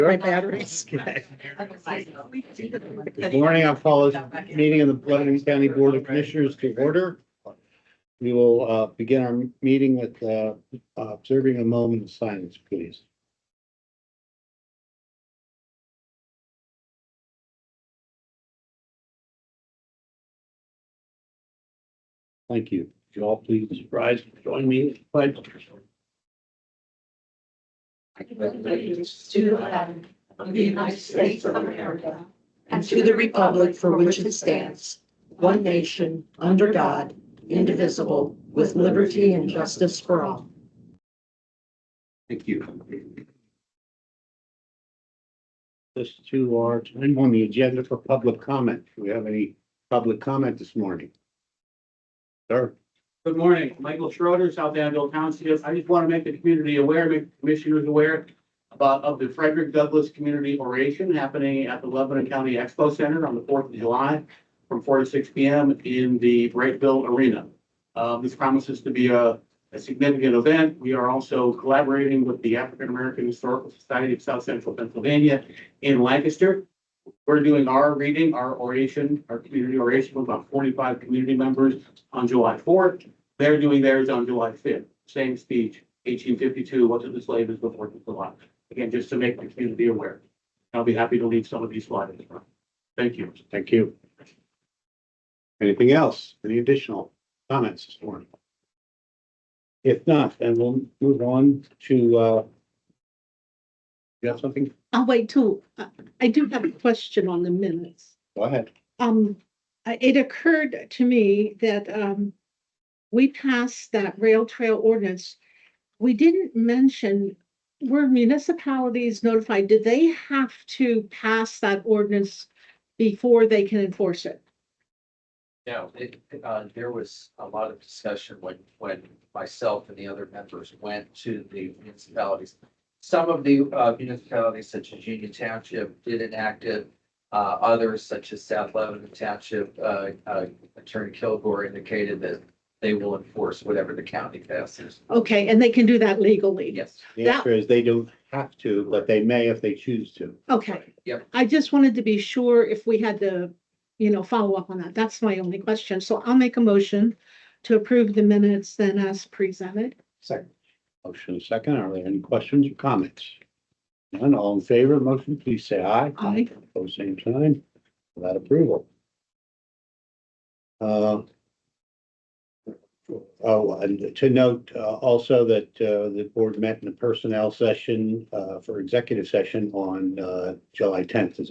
My batteries. Good morning. I'll call this meeting of the Lebanon County Board of Commissioners to order. We will begin our meeting with observing a moment of silence, please. Thank you. Would you all please rise and join me in the pledge? Allegiance to the flag of the United States of America and to the republic for which it stands, one nation, under God, indivisible, with liberty and justice for all. Thank you. This to our time on the agenda for public comment. Do we have any public comment this morning? Sir? Good morning, Michael Schroeder, South Danville Township. I just want to make the community aware, make the commissioners aware of the Frederick Douglass Community Oration happening at the Lebanon County Expo Center on the 4th of July from 4 to 6 p.m. in the Brightville Arena. This promises to be a significant event. We are also collaborating with the African American Historical Society of South Central Pennsylvania in Lancaster. We're doing our reading, our oration, our community oration with about 45 community members on July 4th. They're doing theirs on July 5th. Same speech, 1852, what did the slave is before the law? Again, just to make the community aware. I'll be happy to leave some of these slides. Thank you. Thank you. Anything else? Any additional comments this morning? If not, then we'll move on to, you have something? I'll wait till, I do have a question on the minutes. Go ahead. It occurred to me that, we passed that rail trail ordinance. We didn't mention, were municipalities notified? Did they have to pass that ordinance before they can enforce it? No, there was a lot of discussion when myself and the other members went to the municipalities. Some of the municipalities, such as Union Township, did enact it. Others, such as South Lebanon Township, Attorney Kilgore indicated that they will enforce whatever the county passes. Okay, and they can do that legally? Yes. The answer is they don't have to, but they may if they choose to. Okay. Yep. I just wanted to be sure if we had to, follow up on that. That's my only question. So I'll make a motion to approve the minutes then as presented. Second. Motion is second. Are there any questions or comments? None. All in favor of the motion, please say aye. Aye. Opposed, same sign. That approval. And to note also that the board met in a personnel session for executive session on July 10th to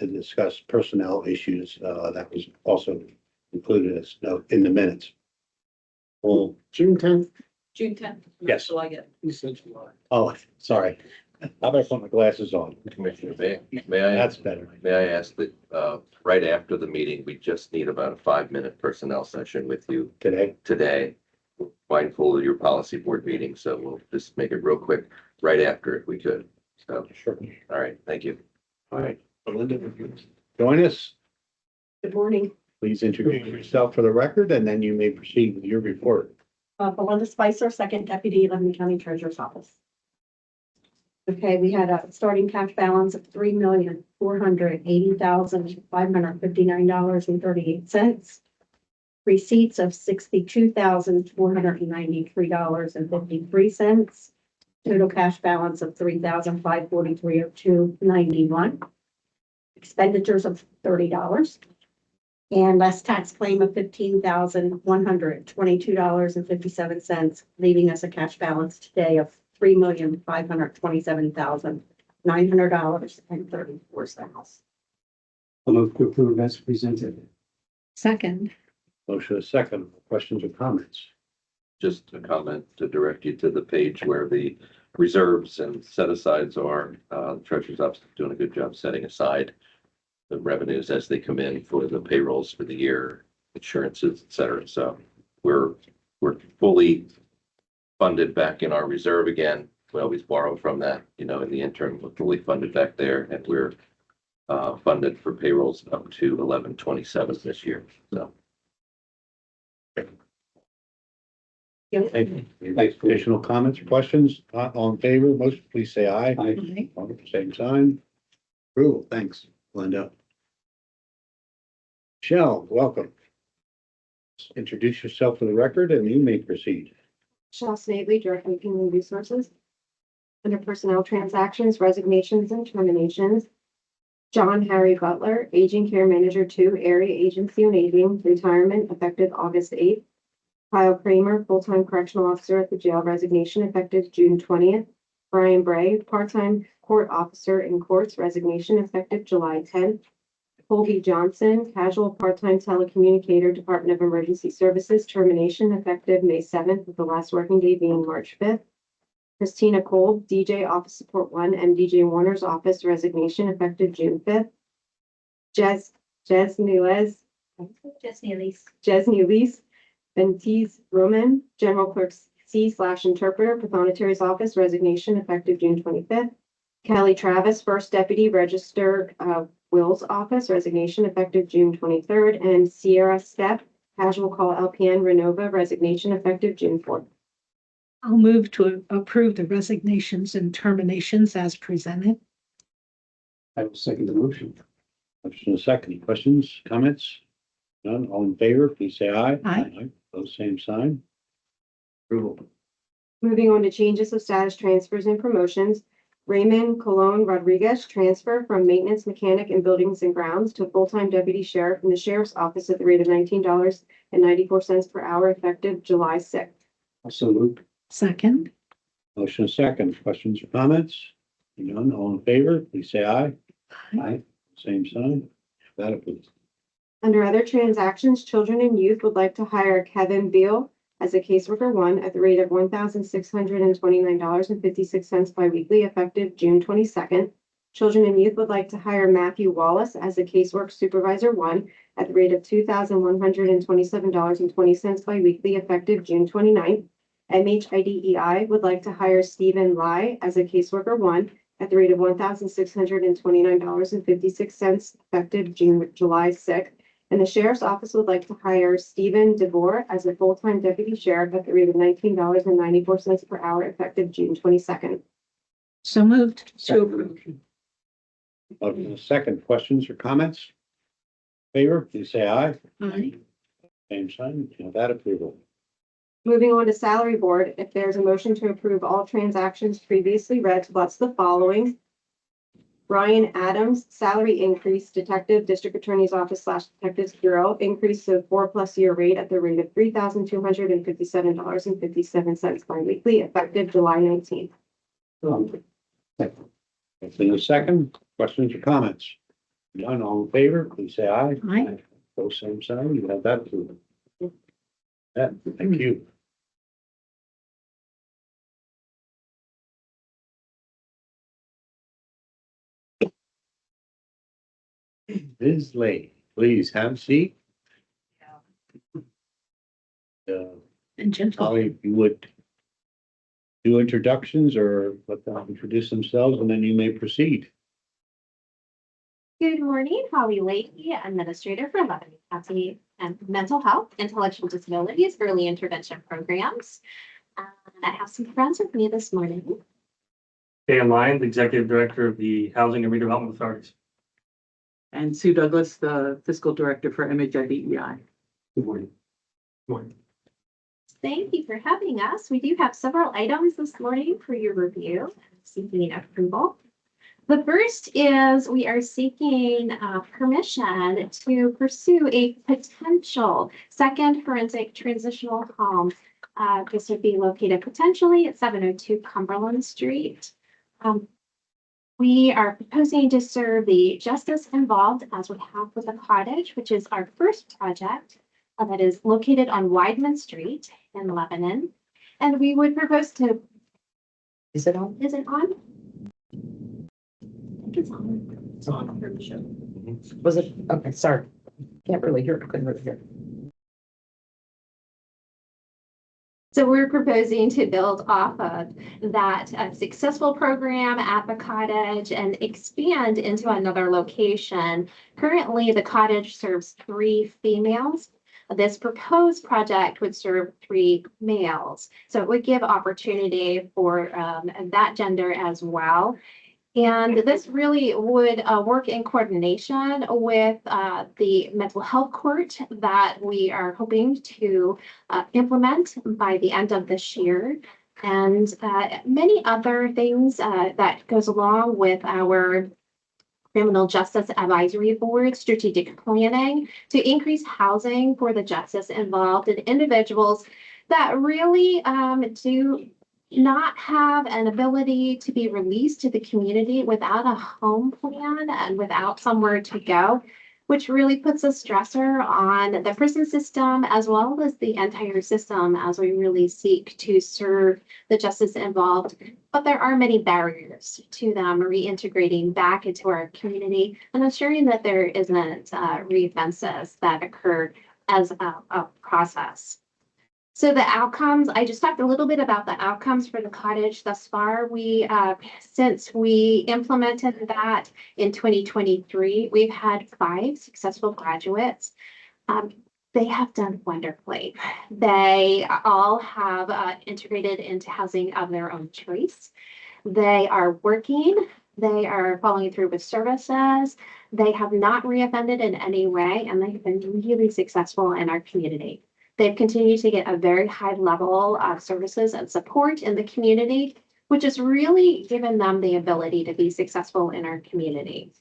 discuss personnel issues. That was also included as note in the minutes. Well, June 10th. June 10th. Yes. So I get. oh, sorry. How about I put my glasses on? Commissioner, may I, That's better. may I ask that, right after the meeting, we just need about a 5-minute personnel session with you Today. mindful of your policy board meeting, so we'll just make it real quick right after if we could. So, Sure. all right, thank you. All right. Belinda, would you join us? Good morning. Please introduce yourself for the record, and then you may proceed with your report. Belinda Spicer, Second Deputy, Lebanon County Treasurer's Office. Okay, we had a starting cash balance of $3,480,559.38. Receipts of $62,493.53. Total cash balance of $3,543.0291. Expenditures of $30. And less tax claim of $15,122.57, leaving us a cash balance today of $3,527,900.34. I'll move to approve as presented. Second. Motion is second. Questions or comments? Just a comment to direct you to the page where the reserves and set-asides are. The Treasurer's Office is doing a good job setting aside the revenues as they come in for the payrolls for the year, insurances, et cetera. So we're fully funded back in our reserve again. We always borrow from that, in the interim, we're fully funded back there, and we're funded for payrolls up to 11/27 this year. So Any additional comments or questions? Not all in favor, motion, please say aye. Aye. All same sign. Approval, thanks, Linda. Michelle, welcome. Introduce yourself for the record and you may proceed. Michelle Snavely, Director of Human Resources. Under Personnel Transactions, Resignations, and Terminations, John Harry Butler, Aging Care Manager 2, Area Agency on Aging, retirement effective August 8th. Kyle Kramer, Full-Time Correctional Officer at the jail, resignation effective June 20th. Brian Bray, Part-Time Court Officer in Courts, resignation effective July 10th. Colby Johnson, Casual Part-Time Telecommunicator, Department of Emergency Services, termination effective May 7th, with the last working day being March 5th. Christina Cole, DJ Office Support 1, MDJ Warner's Office, resignation effective June 5th. Jez Neves, Bentiz Roman, General Clerk C/Interpreter, Pathonetary's Office, resignation effective June 25th. Kelly Travis, First Deputy Register Will's Office, resignation effective June 23rd. And Sierra Stepp, Casual Call LPN Renova, resignation effective June 4th. I'll move to approve the resignations and terminations as presented. I will second the motion. Motion and a second. Questions, comments? None, all in favor, please say aye. Aye. Those same sign. Approval. Moving on to changes of status, transfers, and promotions. Raymond Colon Rodriguez, transfer from maintenance mechanic in buildings and grounds to full-time deputy sheriff in the sheriff's office at the rate of $19.94 per hour, effective July 6th. Also moved. Second. Motion and a second. Questions or comments? None, all in favor, please say aye. Aye. Same sign. That approved. Under other transactions, children and youth would like to hire Kevin Beal as a caseworker 1 at the rate of $1,629.56 biweekly, effective June 22nd. Children and youth would like to hire Matthew Wallace as a casework supervisor 1 at the rate of $2,127.20 biweekly, effective June 29th. MHIDEI would like to hire Stephen Lai as a caseworker 1 at the rate of $1,629.56, effective July 6th. And the sheriff's office would like to hire Stephen DeVore as a full-time deputy sheriff at the rate of $19.94 per hour, effective June 22nd. So moved. Motion and a second. Questions or comments? Favor, please say aye. Aye. Same sign. That approval. Moving on to salary board, if there's a motion to approve all transactions previously read, what's the following? Brian Adams, salary increase, Detective District Attorney's Office / Detectives Bureau, increase of 4+ year rate at the rate of $3,257.57 biweekly, effective July 19th. Motion and a second. Questions or comments? None, all in favor, please say aye. Aye. Those same sign. You have that approval. Yeah, thank you. Ms. Lane, please have a seat. And gentle. Holly, if you would do introductions or let them introduce themselves and then you may proceed. Good morning, Holly Leahy, Administrator for Lebanon County and Mental Health, Intellectual Disabilities, Early Intervention Programs. And I have some friends with me this morning. Dan Lyons, Executive Director of the Housing and Redevelopment Authorities. And Sue Douglas, the Fiscal Director for MHIDEI. Good morning. Morning. Thank you for having us. We do have several items this morning for your review, seeking approval. The first is we are seeking permission to pursue a potential second forensic transitional home. This would be located potentially at 702 Cumberland Street. We are proposing to serve the justice involved, as we have with the cottage, which is our first project that is located on Wideman Street in Lebanon. And we would propose to. Is it on? Is it on? I think it's on. It's on. Was it? Okay, sorry. Can't really hear. Couldn't really hear. So we're proposing to build off of that successful program at the cottage and expand into another location. Currently, the cottage serves 3 females. this proposed project would serve 3 males. So it would give opportunity for that gender as well. And this really would work in coordination with the mental health court that we are hoping to implement by the end of this year. And many other things that goes along with our Criminal Justice Advisory Board strategic planning to increase housing for the justice involved and individuals that really do not have an ability to be released to the community without a home plan and without somewhere to go, which really puts a stressor on the prison system as well as the entire system as we really seek to serve the justice involved. But there are many barriers to them reintegrating back into our community and ensuring that there isn't reoffenses that occur as a process. So the outcomes, I just talked a little bit about the outcomes for the cottage thus far. Since we implemented that in 2023, we've had 5 successful graduates. They have done wonderfully. They all have integrated into housing of their own choice. They are working. They are following through with services. They have not reoffended in any way, and they've been really successful in our community. They've continued to get a very high level of services and support in the community, which has really given them the ability to be successful in our community.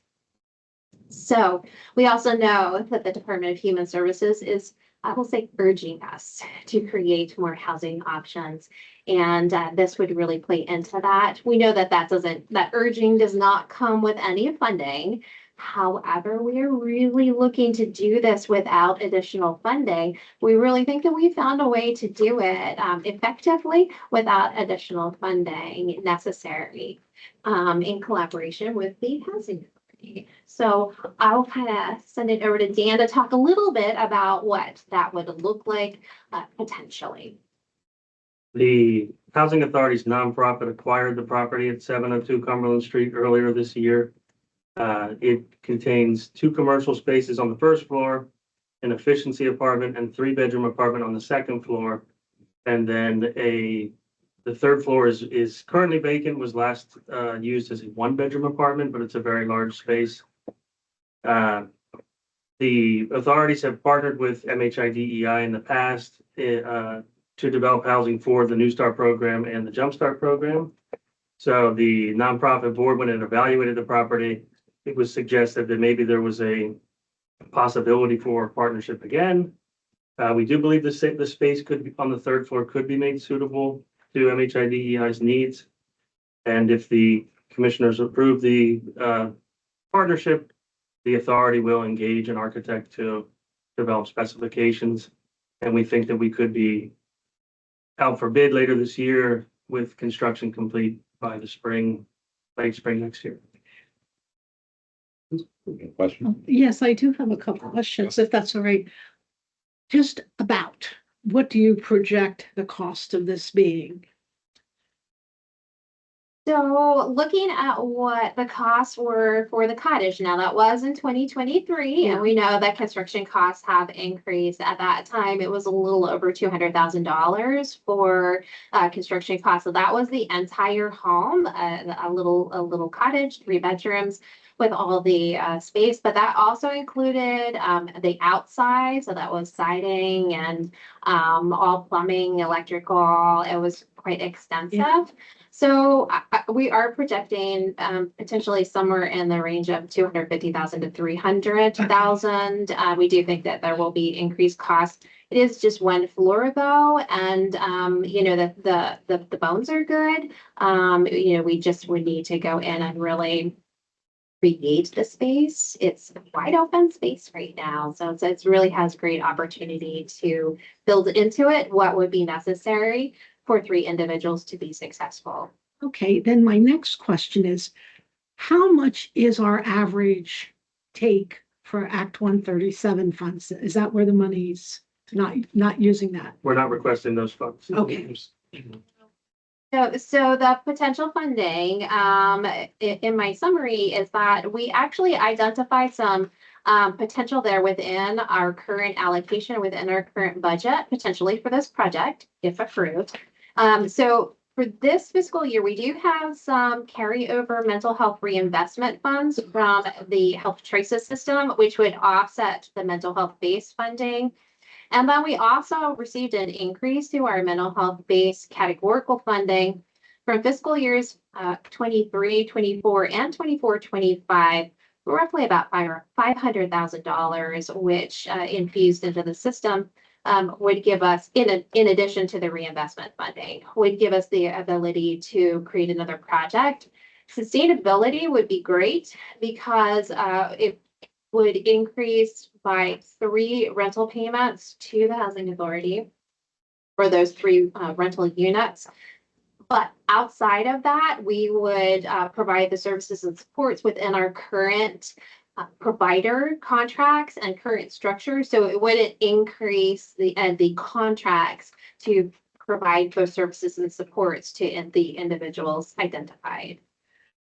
So we also know that the Department of Human Services is, I will say, urging us to create more housing options. And this would really play into that. We know that that urging does not come with any funding. However, we are really looking to do this without additional funding. We really think that we found a way to do it effectively without additional funding necessary in collaboration with the housing authority. So I'll kind of send it over to Dan to talk a little bit about what that would look like potentially. The Housing Authority's nonprofit acquired the property at 702 Cumberland Street earlier this year. It contains 2 commercial spaces on the first floor, an efficiency apartment and 3-bedroom apartment on the second floor. And then the third floor is currently vacant, was last used as a 1-bedroom apartment, but it's a very large space. The authorities have partnered with MHIDEI in the past to develop housing for the New Start program and the Jumpstart program. So the nonprofit board, when it evaluated the property, it was suggested that maybe there was a possibility for partnership again. We do believe the space could be on the third floor could be made suitable to MHIDEI's needs. And if the commissioners approve the partnership, the authority will engage an architect to develop specifications. And we think that we could be out for bid later this year with construction complete by the spring, late spring next year. Question? Yes, I do have a couple questions, if that's all right. Just about, what do you project the cost of this being? So looking at what the costs were for the cottage, now that was in 2023, and we know that construction costs have increased. At that time, it was a little over $200,000 for construction costs. So that was the entire home, a little cottage, 3 bedrooms with all the space, but that also included the outside. So that was siding and all plumbing, electrical. It was quite extensive. Yeah. So we are projecting potentially somewhere in the range of 250,000 to 300,000. We do think that there will be increased costs. It is just 1 floor though, and you know, the bones are good. You know, we just would need to go in and really create the space. It's a wide open space right now, so it really has great opportunity to build into it what would be necessary for 3 individuals to be successful. Okay, then my next question is, how much is our average take for Act 137 funds? Is that where the money's not using that? We're not requesting those funds. Okay. So the potential funding in my summary is that we actually identified some potential there within our current allocation, within our current budget, potentially for this project, if approved. So for this fiscal year, we do have some carryover mental health reinvestment funds from the health choices system, which would offset the mental health base funding. And then we also received an increase to our mental health base categorical funding from fiscal years 23, 24, and 24, 25, roughly about $500,000, which infused into the system would give us, in addition to the reinvestment funding, would give us the ability to create another project. Sustainability would be great because it would increase by 3 rental payments to the housing authority for those 3 rental units. But outside of that, we would provide the services and supports within our current provider contracts and current structure. So it wouldn't increase the contracts to provide those services and supports to the individuals identified.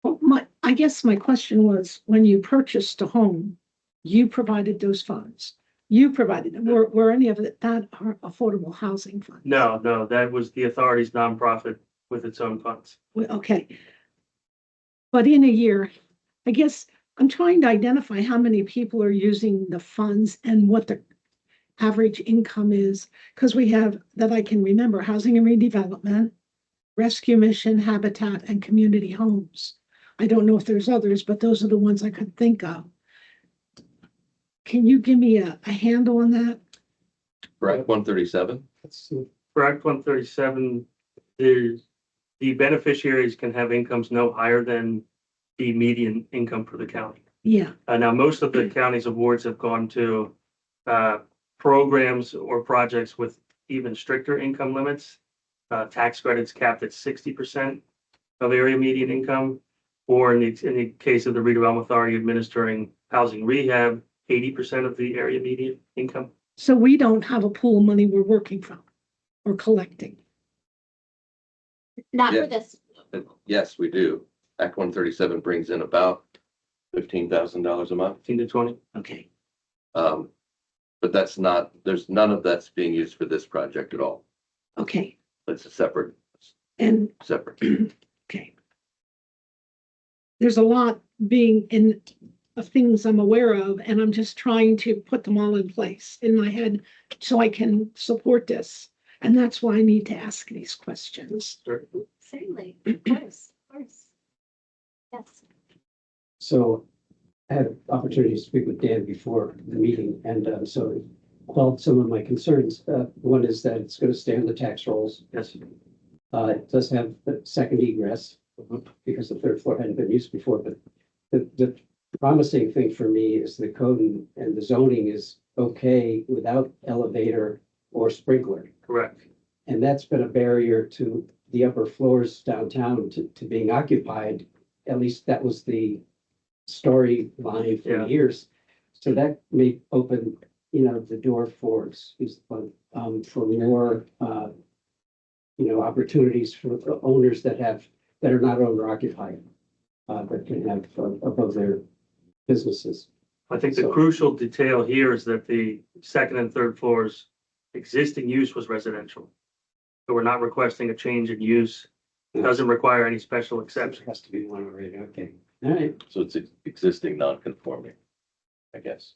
Well, I guess my question was, when you purchased a home, you provided those funds. You provided them. Were any of that are affordable housing funds? No, that was the authority's nonprofit with its own funds. Well, okay. But in a year, I guess I'm trying to identify how many people are using the funds and what the average income is, because we have, that I can remember, housing and redevelopment, rescue mission, habitat, and community homes. I don't know if there's others, but those are the ones I could think of. Can you give me a handle on that? Right, 137. For Act 137, the beneficiaries can have incomes no higher than the median income for the county. Yeah, Now, most of the county's awards have gone to programs or projects with even stricter income limits. Tax credits capped at 60% of area median income, or in the case of the redevelopment authority administering housing rehab, 80% of the area median income. so we don't have a pool of money we're working from or collecting. Not Yeah. for this. Yes, we do. Act 137 brings in about $15,000 a month. 15 to 20. Okay, But that's not, there's none of that's being used for this project at all. okay, It's a separate. and okay. There's a lot being in of things I'm aware of, and I'm just trying to put them all in place in my head so I can support this. And that's why I need to ask these questions. Certainly, of course, of course. Yes. So I had an opportunity to speak with Dan before the meeting, and so it quelled some of my concerns. One is that it's going to stay on the tax rolls. Yes. It does have the second egress because the 3rd floor hadn't been used before, but the promising thing for me is the code and the zoning is okay without elevator or sprinkler. Correct. And that's been a barrier to the upper floors downtown to being occupied. At least that was the storyline for Yeah. years. So that may open, the door for, more, opportunities for owners that are not owner occupied, that can have above their businesses. I think the So- crucial detail here is that the 2nd and 3rd floors existing use was residential. So we're not requesting a change in use. It doesn't require any special It exception. has to be one already, okay. All right, So it's existing non-conforming, I guess.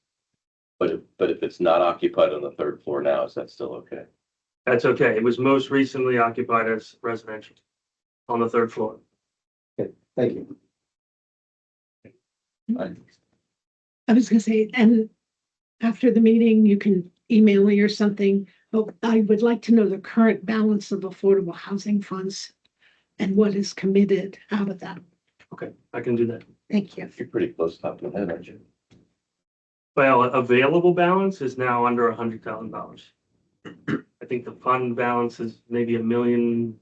But if it's not occupied on the 3rd floor now, is that still okay? That's okay. It was most recently occupied as residential on the 3rd floor. thank you. I was gonna say, and after the meeting, you can email me or something, but I would like to know the current balance of affordable housing funds and what is committed out of that. Okay, I can do that. Thank you. You're pretty close top of the head, aren't you? Well, available balance is now under $100,000. I think the fund balance is maybe $1.2 million,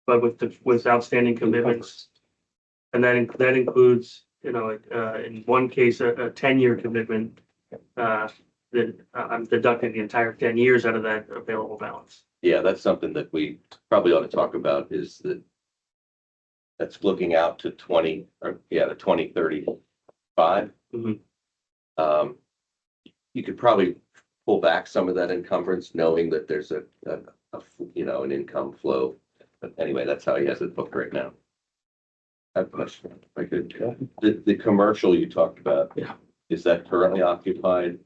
but with outstanding commitments. And that includes, in one case, a 10-year commitment, that I'm deducting the entire 10 years out of that available balance. Yeah, that's something that we probably ought to talk about is that's looking out to the 2030 5. Mhm. You could probably pull back some of that encumbrance, knowing that there's a, an income flow. But anyway, that's how he has it booked right now. I have a question. If I could, the commercial you talked about. Yeah. Is that currently occupied?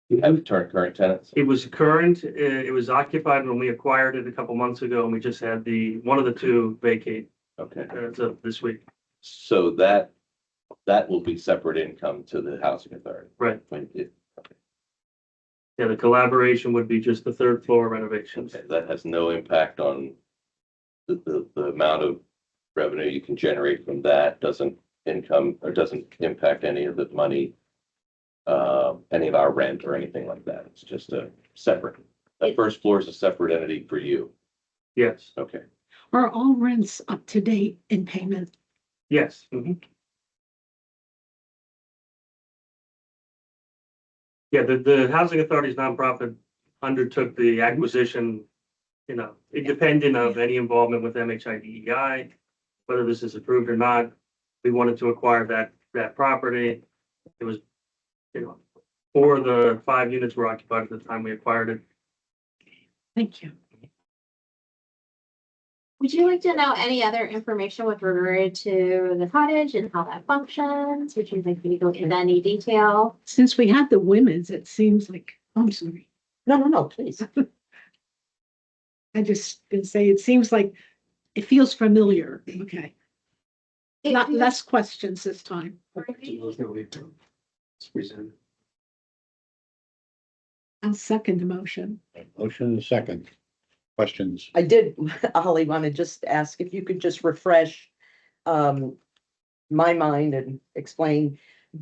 You have current tenants? It was current, it was occupied when we acquired it a couple months ago, and we just had one of the two vacate Okay, as of this week. so that will be separate income to the housing authority. Right. When it- Yeah, the collaboration would be just the third floor renovations. Okay, that has no impact on the amount of revenue you can generate from that, doesn't impact any of the money, any of our rent or anything like that. It's just a separate, that first floor is a separate entity for you. Yes, Okay. Are all rents up to date in payment? yes. Mhm. Yeah, the Housing Authority's nonprofit undertook the acquisition, independent of any involvement with MHIDEI, whether this is approved or not. We wanted to acquire that property. It was, 4 of the 5 units were occupied at the time we acquired it. Thank you. Would you like to know any other information with regard to the cottage and how that functions? Would you like me to go into any detail? Since we had the women's, it seems like, I'm sorry. No, please. I just gonna say, it seems like it feels familiar. Okay. Not less questions this time. It's presented. I'll second the motion. Motion and a second. Questions? I did, Holly, want to just ask if you could just refresh my mind and explain,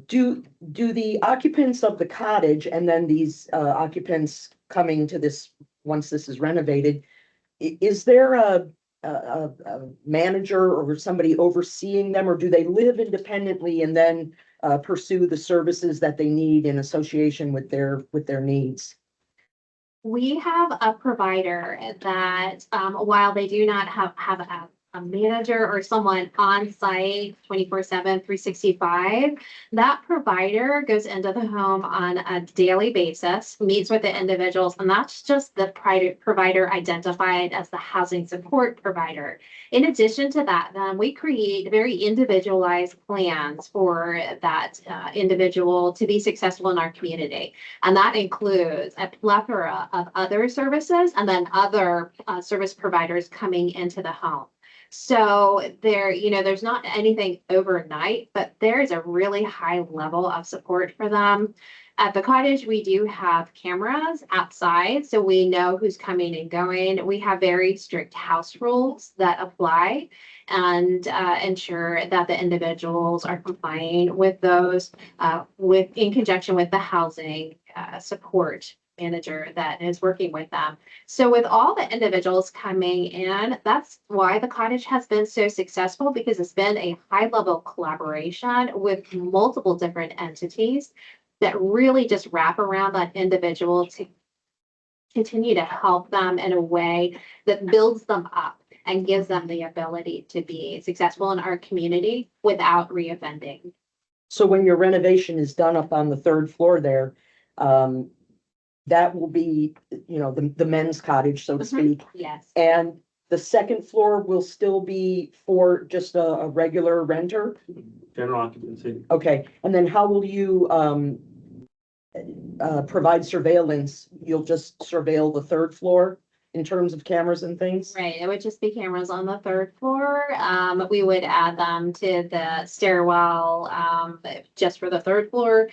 do the occupants of the cottage and then these occupants coming to this, once this is renovated, is there a manager or somebody overseeing them, or do they live independently and then pursue the services that they need in association with their needs? We have a provider that, while they do not have a manager or someone on site 24/7, 365, that provider goes into the home on a daily basis, meets with the individuals, and that's just the provider identified as the housing support provider. In addition to that, then we create very individualized plans for that individual to be successful in our community. And that includes a plethora of other services and then other service providers coming into the home. So there's not anything overnight, but there's a really high level of support for them. At the cottage, we do have cameras outside, so we know who's coming and going. We have very strict house rules that apply and ensure that the individuals are complying with those in conjunction with the housing support manager that is working with them. So with all the individuals coming in, that's why the cottage has been so successful, because it's been a high level collaboration with multiple different entities that really just wrap around that individual to continue to help them in a way that builds them up and gives them the ability to be successful in our community without reoffending. So when your renovation is done up on the third floor there, that will be, the men's cottage, so to speak. Yes. And the second floor will still be for just a regular renter? General occupancy. Okay, and then how will you provide surveillance? You'll just surveil the third floor in terms of cameras and things? Right, it would just be cameras on the third floor. We would add them to the stairwell, just for the third floor.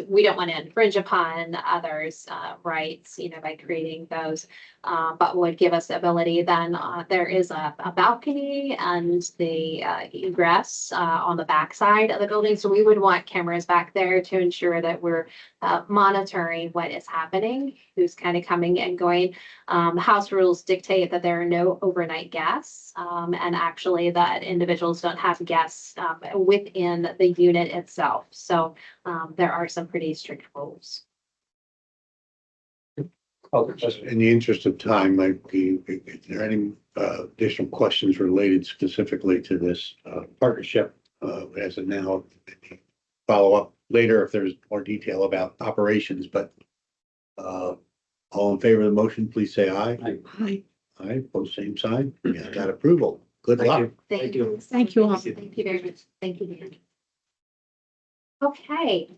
We don't want to infringe upon others' rights, by creating those. But would give us the ability then, there is a balcony and the egress on the back side of the building. So we would want cameras back there to ensure that we're monitoring what is happening, who's kind of coming and going. House rules dictate that there are no overnight guests, and actually that individuals don't have guests within the unit itself. So there are some pretty strict rules. Just in the interest of time, is there any additional questions related specifically to this partnership as of now, follow up later if there's more detail about operations, but all in favor of the motion, please say aye. Hi. Aye, both same sign. We have that approval. Good Thank luck. you. Thank you. Thank you all. Thank you very much. Thank you, Dan. Okay,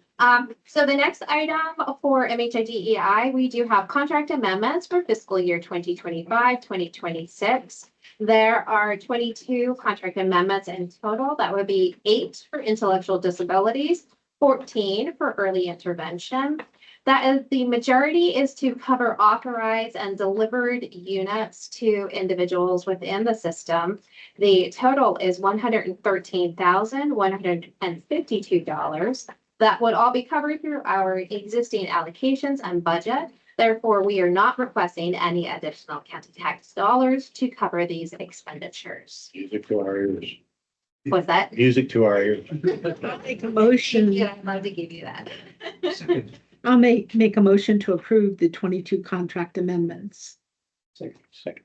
so the next item for MHIDEI, we do have contract amendments for fiscal year 2025, 2026. There are 22 contract amendments in total. That would be 8 for intellectual disabilities, 14 for early intervention. That is, the majority is to cover authorized and delivered units to individuals within the system. The total is $113,152. That would all be covered through our existing allocations and budget. Therefore, we are not requesting any additional county tax dollars to cover these expenditures. Music to our ears. Was that? Music to our ears. I'll make a motion. Yeah, I'd love to give you that. I'll make a motion to approve the 22 contract amendments. Second.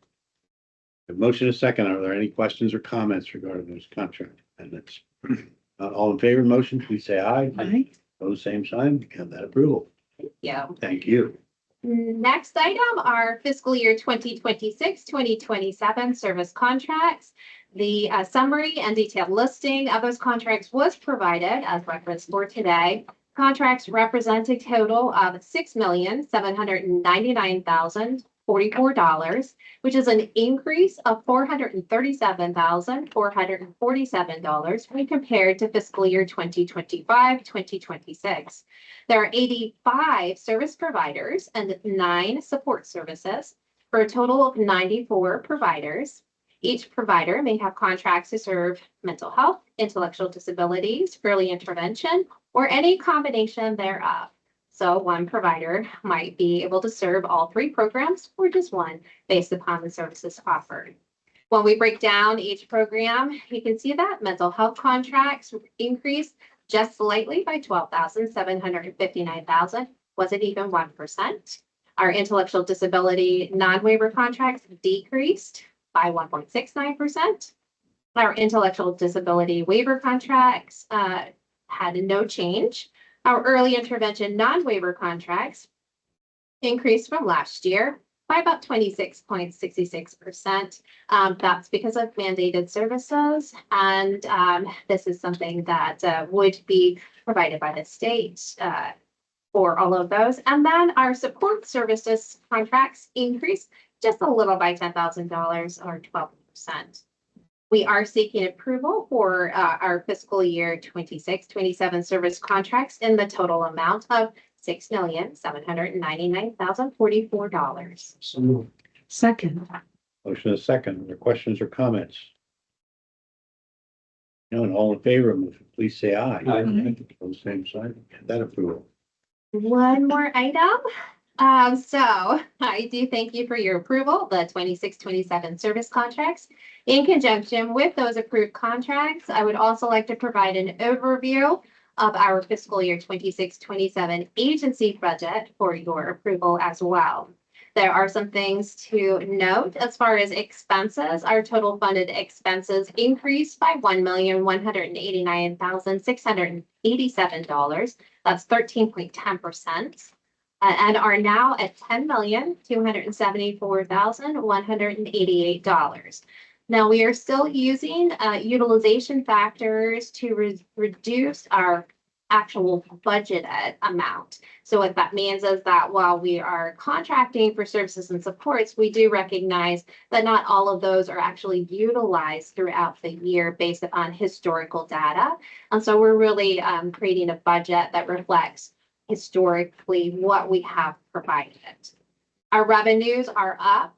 The motion is second. Are there any questions or comments regarding those contract amendments? All in favor of the motion, please say aye. Aye. Those same sign. We have that approval. Yeah. Thank you. Next item are fiscal year 2026, 2027 service contracts. The summary and detailed listing of those contracts was provided as reference for today. Contracts represent a total of $6,799,044, which is an increase of $437,447 when compared to fiscal year 2025, 2026. There are 85 service providers and 9 support services for a total of 94 providers. Each provider may have contracts to serve mental health, intellectual disabilities, early intervention, or any combination thereof. So one provider might be able to serve all 3 programs or just one based upon the services offered. When we break down each program, you can see that mental health contracts increased just slightly by $12,759,000, wasn't even 1%. Our intellectual disability non-waiver contracts decreased by 1.69%. Our intellectual disability waiver contracts had no change. Our early intervention non-waiver contracts increased from last year by about 26.66%. That's because of mandated services, and this is something that would be provided by the state for all of those. And then our support services contracts increased just a little by $10,000 or 12%. We are seeking approval for our fiscal year 26, 27 service contracts in the total amount of $6,799,044. So moved. Second. Motion is second. Are there questions or comments? None. All in favor of the motion, please say aye. Aye. Those same sign. We have that approval. One more item. So I do thank you for your approval, the 26-27 service contracts. In conjunction with those approved contracts, I would also like to provide an overview of our fiscal year 26-27 agency budget for your approval as well. There are some things to note as far as expenses. Our total funded expenses increased by $1,189,687. That's 13.10%. And are now at $10,274,188. Now we are still using utilization factors to reduce our actual budgeted amount. So what that means is that while we are contracting for services and supports, we do recognize that not all of those are actually utilized throughout the year based upon historical data. And so we're really creating a budget that reflects historically what we have provided. Our revenues are up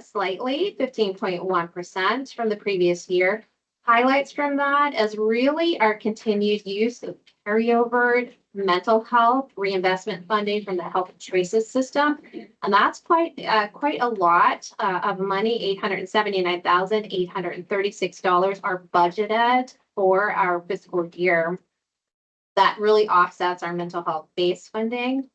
slightly, 15.1% from the previous year. Highlights from that is really our continued use of carryover mental health reinvestment funding from the Health Choices system. And that's quite a lot of money. $879,836 are budgeted for our fiscal year. That really offsets our mental health base funding.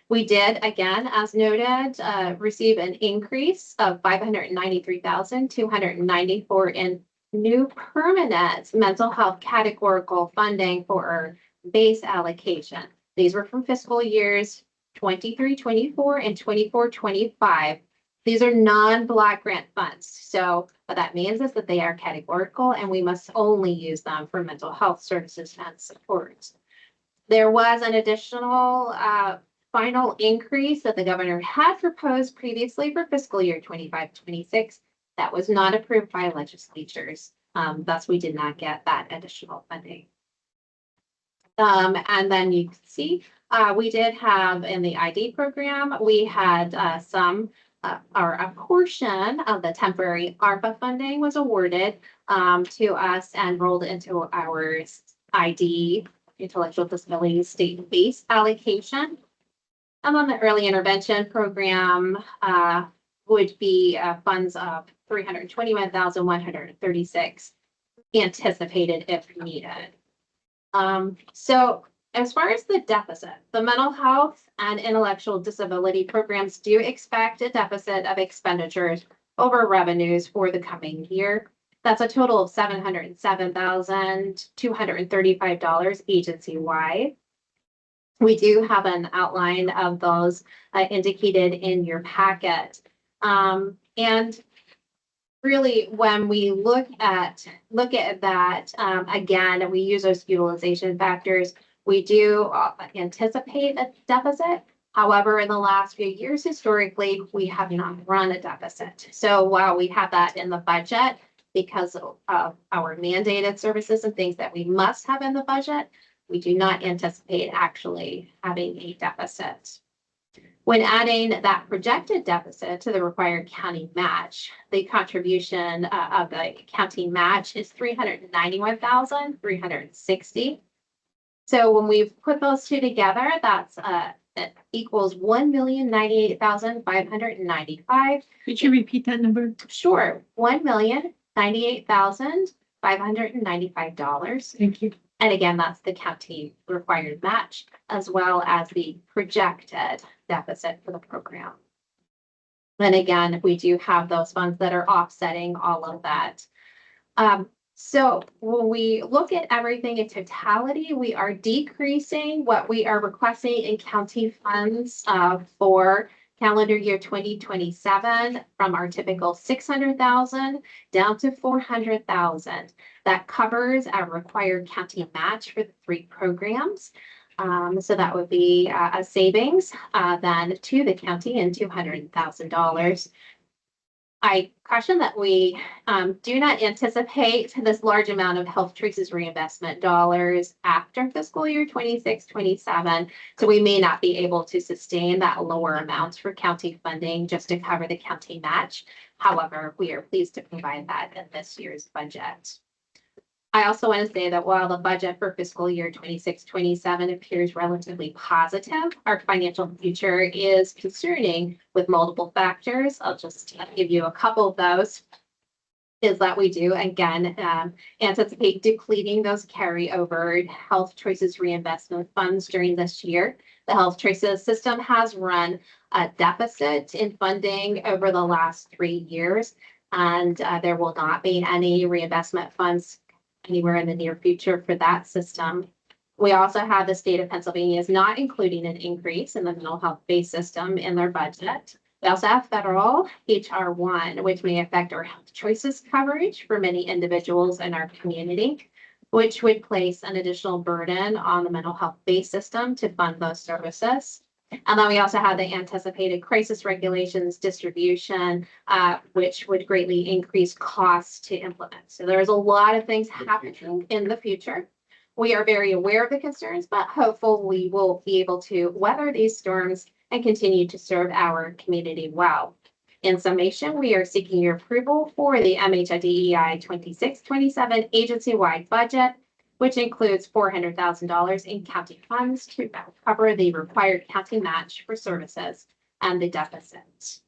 We did, again, as noted, receive an increase of $593,294 in new permanent mental health categorical funding for our base allocation. These were from fiscal years 23-24 and 24-25. These are non-block grant funds. So what that means is that they are categorical and we must only use them for mental health services and support. There was an additional final increase that the governor had proposed previously for fiscal year 25-26 that was not approved by legislatures. Thus, we did not get that additional funding. And then you can see we did have in the ID program, we had or a portion of the temporary ARPA funding was awarded to us and rolled into our ID intellectual disabilities state-based allocation. And then the early intervention program would be funds of $321,136 anticipated if needed. So as far as the deficit, the mental health and intellectual disability programs do expect a deficit of expenditures over revenues for the coming year. That's a total of $707,235 agency-wide. We do have an outline of those indicated in your packet. And really, when we look at that, again, we use those utilization factors. We do anticipate a deficit. However, in the last few years, historically, we have not run a deficit. So while we have that in the budget, because of our mandated services and things that we must have in the budget, we do not anticipate actually having a deficit. When adding that projected deficit to the required county match, the contribution of the county match is $391,360. So when we've put those two together, that's that equals $1,098,595. Could you repeat that number? Sure, $1,098,595. Thank you. And again, that's the county required match as well as the projected deficit for the program. And again, we do have those funds that are offsetting all of that. So when we look at everything in totality, we are decreasing what we are requesting in county funds for calendar year 2027 from our typical 600,000 down to 400,000. That covers our required county match for the 3 programs. So that would be a savings then to the county in $200,000. I caution that we do not anticipate this large amount of health choices reinvestment dollars after fiscal year 26-27. So we may not be able to sustain that lower amount for county funding just to cover the county match. However, we are pleased to provide that in this year's budget. I also want to say that while the budget for fiscal year 26-27 appears relatively positive, our financial future is concerning with multiple factors. I'll just give you a couple of those. Is that we do, again, anticipate depleting those carryover health choices reinvestment funds during this year. The health choices system has run a deficit in funding over the last 3 years, and there will not be any reinvestment funds anywhere in the near future for that system. We also have the state of Pennsylvania is not including an increase in the mental health base system in their budget. We also have federal HR 1, which may affect our health choices coverage for many individuals in our community, which would place an additional burden on the mental health base system to fund those services. And then we also have the anticipated crisis regulations distribution, which would greatly increase costs to implement. So there's a lot of things happening in the future. We are very aware of the concerns, but hopeful we will be able to weather these storms and continue to serve our community well. In summation, we are seeking your approval for the MHIDEI 26-27 agency-wide budget, which includes $400,000 in county funds to cover the required county match for services and the deficit.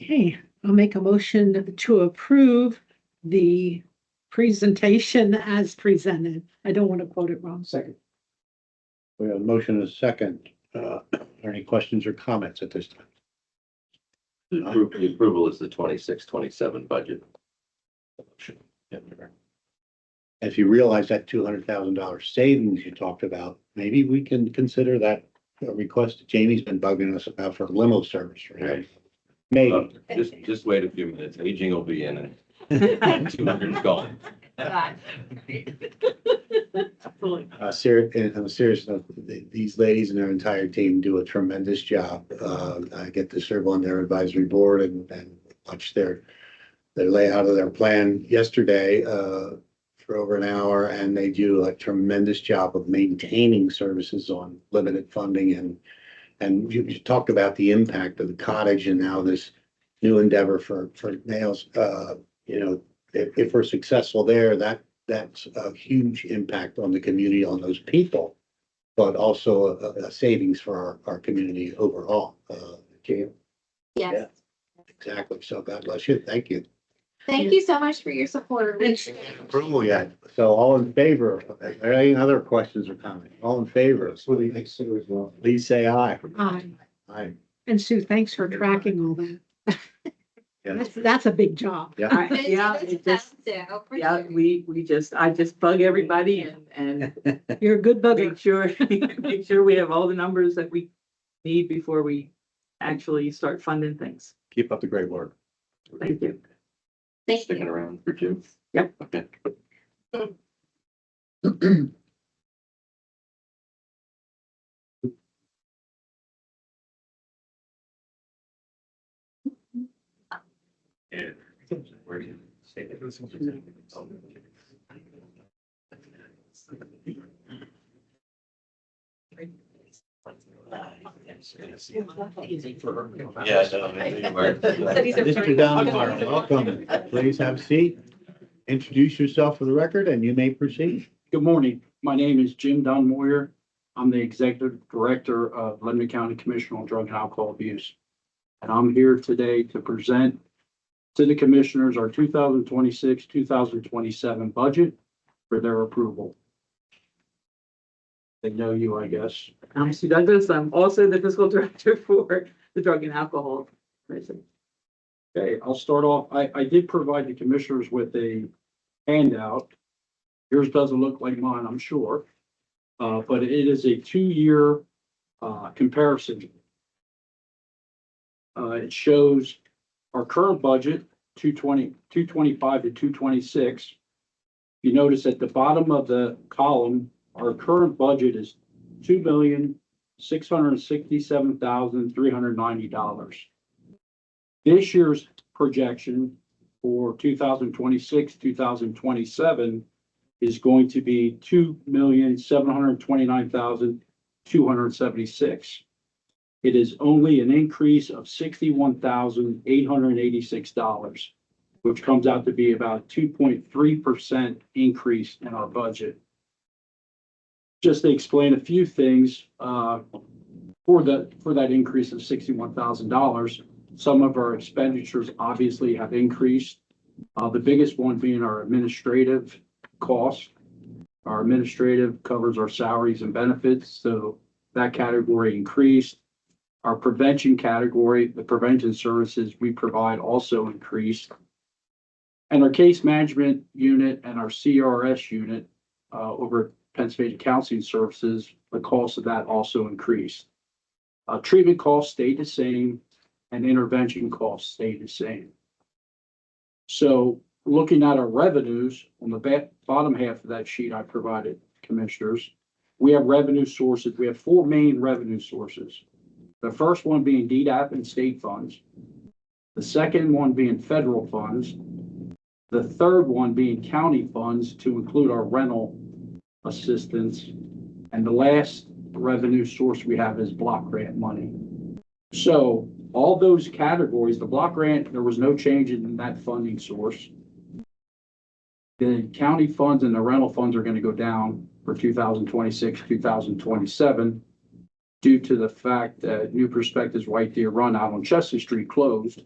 Okay, I'll make a motion to approve the presentation as presented. I don't want to quote it wrong. Second. We have a motion and a second. Are there any questions or comments at this time? The approval is the 26-27 budget. If you realize that $200,000 savings you talked about, maybe we can consider that a request that Jamie's been bugging us about for limo service, right? Right. Maybe. Just wait a few minutes. Aging will be in and 200's gone. I'm serious note, these ladies and their entire team do a tremendous job. I get to serve on their advisory board and watch their layout of their plan yesterday, for over an hour, and they do a tremendous job of maintaining services on limited funding. And you talked about the impact of the cottage and now this new endeavor for nails. If we're successful there, that's a huge impact on the community, on those people, but also a savings for our community overall. Jim, Yes. exactly. So God bless you. Thank you. Thank you so much for your support. Approval yet. So all in favor? Are there any other questions or comments? All in favor? Please say aye. Aye. Aye. And Sue, thanks for tracking all that. Yeah. That's a big job. Yeah. Yeah, it just, yeah, I just bug everybody and You're a good bugger. make sure we have all the numbers that we need before we actually start funding things. Keep up the great work. Thank you. Thank Sticking you. around for Jim. Yep. Okay. Yeah. Where do you say that? Yeah, I know. Mr. Dunbar, welcome. Please have a seat. Introduce yourself for the record and you may proceed. Good morning. My name is Jim Dunmoyer. I'm the Executive Director of Lebanon County Commission on Drug and Alcohol Abuse. And I'm here today to present to the commissioners our 2026, 2027 budget for their approval. They know you, I guess. I'm Sue Douglas. I'm also the fiscal director for the Drug and Alcohol Commission. Okay, I'll start off. I did provide the commissioners with a handout. Yours doesn't look like mine, I'm sure. But it is a 2-year comparison. It shows our current budget, 225 to 226. You notice at the bottom of the column, our current budget is $2,667,390. This year's projection for 2026, 2027 is going to be $2,729,276. It is only an increase of $61,886, which comes out to be about 2.3% increase in our budget. Just to explain a few things, for that increase of $61,000, some of our expenditures obviously have increased. The biggest one being our administrative costs. Our administrative covers our salaries and benefits, so that category increased. Our prevention category, the prevention services we provide also increased. And our case management unit and our CRS unit over Pennsylvania Counseling Services, the cost of that also increased. Treatment costs stayed the same and intervention costs stayed the same. So looking at our revenues on the bottom half of that sheet I provided commissioners, we have revenue sources. We have 4 main revenue sources. The first one being DDAP and state funds. The second one being federal funds. The third one being county funds to include our rental assistance. And the last revenue source we have is block grant money. So all those categories, the block grant, there was no change in that funding source. The county funds and the rental funds are going to go down for 2026, 2027 due to the fact that New Perspectives White Deer Run out on Chestnut Street closed.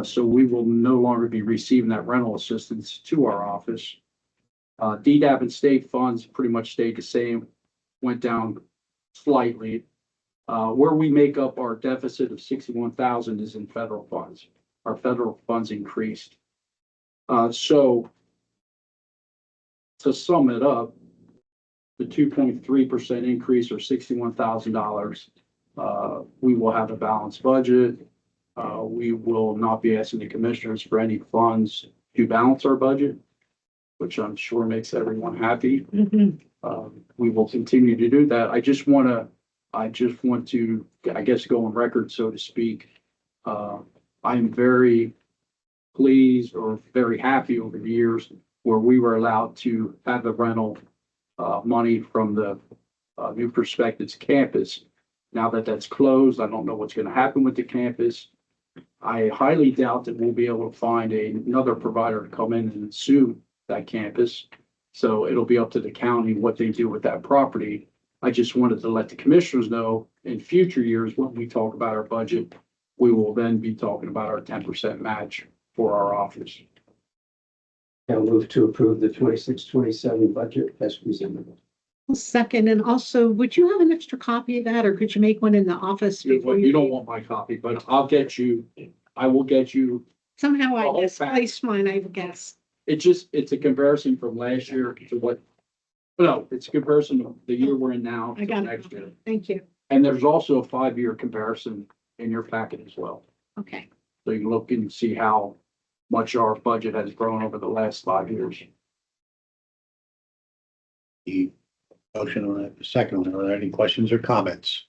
So we will no longer be receiving that rental assistance to our office. DDAP and state funds pretty much stayed the same, went down slightly. Where we make up our deficit of 61,000 is in federal funds. Our federal funds increased. So to sum it up, the 2.3% increase or $61,000, we will have a balanced budget. We will not be asking the commissioners for any funds to balance our budget, which I'm sure makes everyone happy. We will continue to do that. I just want to, I guess, go on record, so to speak. I'm very pleased or very happy over the years where we were allowed to have the rental money from the New Perspectives campus. Now that that's closed, I don't know what's going to happen with the campus. I highly doubt that we'll be able to find another provider to come in and assume that campus. So it'll be up to the county what they do with that property. I just wanted to let the commissioners know in future years, when we talk about our budget, we will then be talking about our 10% match for our office. I'll move to approve the 26-27 budget as presented. Second, and also, would you have an extra copy of that, or could you make one in the office? before You don't want my copy, but I will get you. Somehow I Oh, misplaced mine, I guess. It's a comparison from last year to what, no, it's a comparison of the year we're in now. I to got next year. it. Thank you. And there's also a 5-year comparison in your packet as well. Okay. So you can look and see how much our budget has grown over the last 5 years. The motion on that, the second one, are there any questions or comments?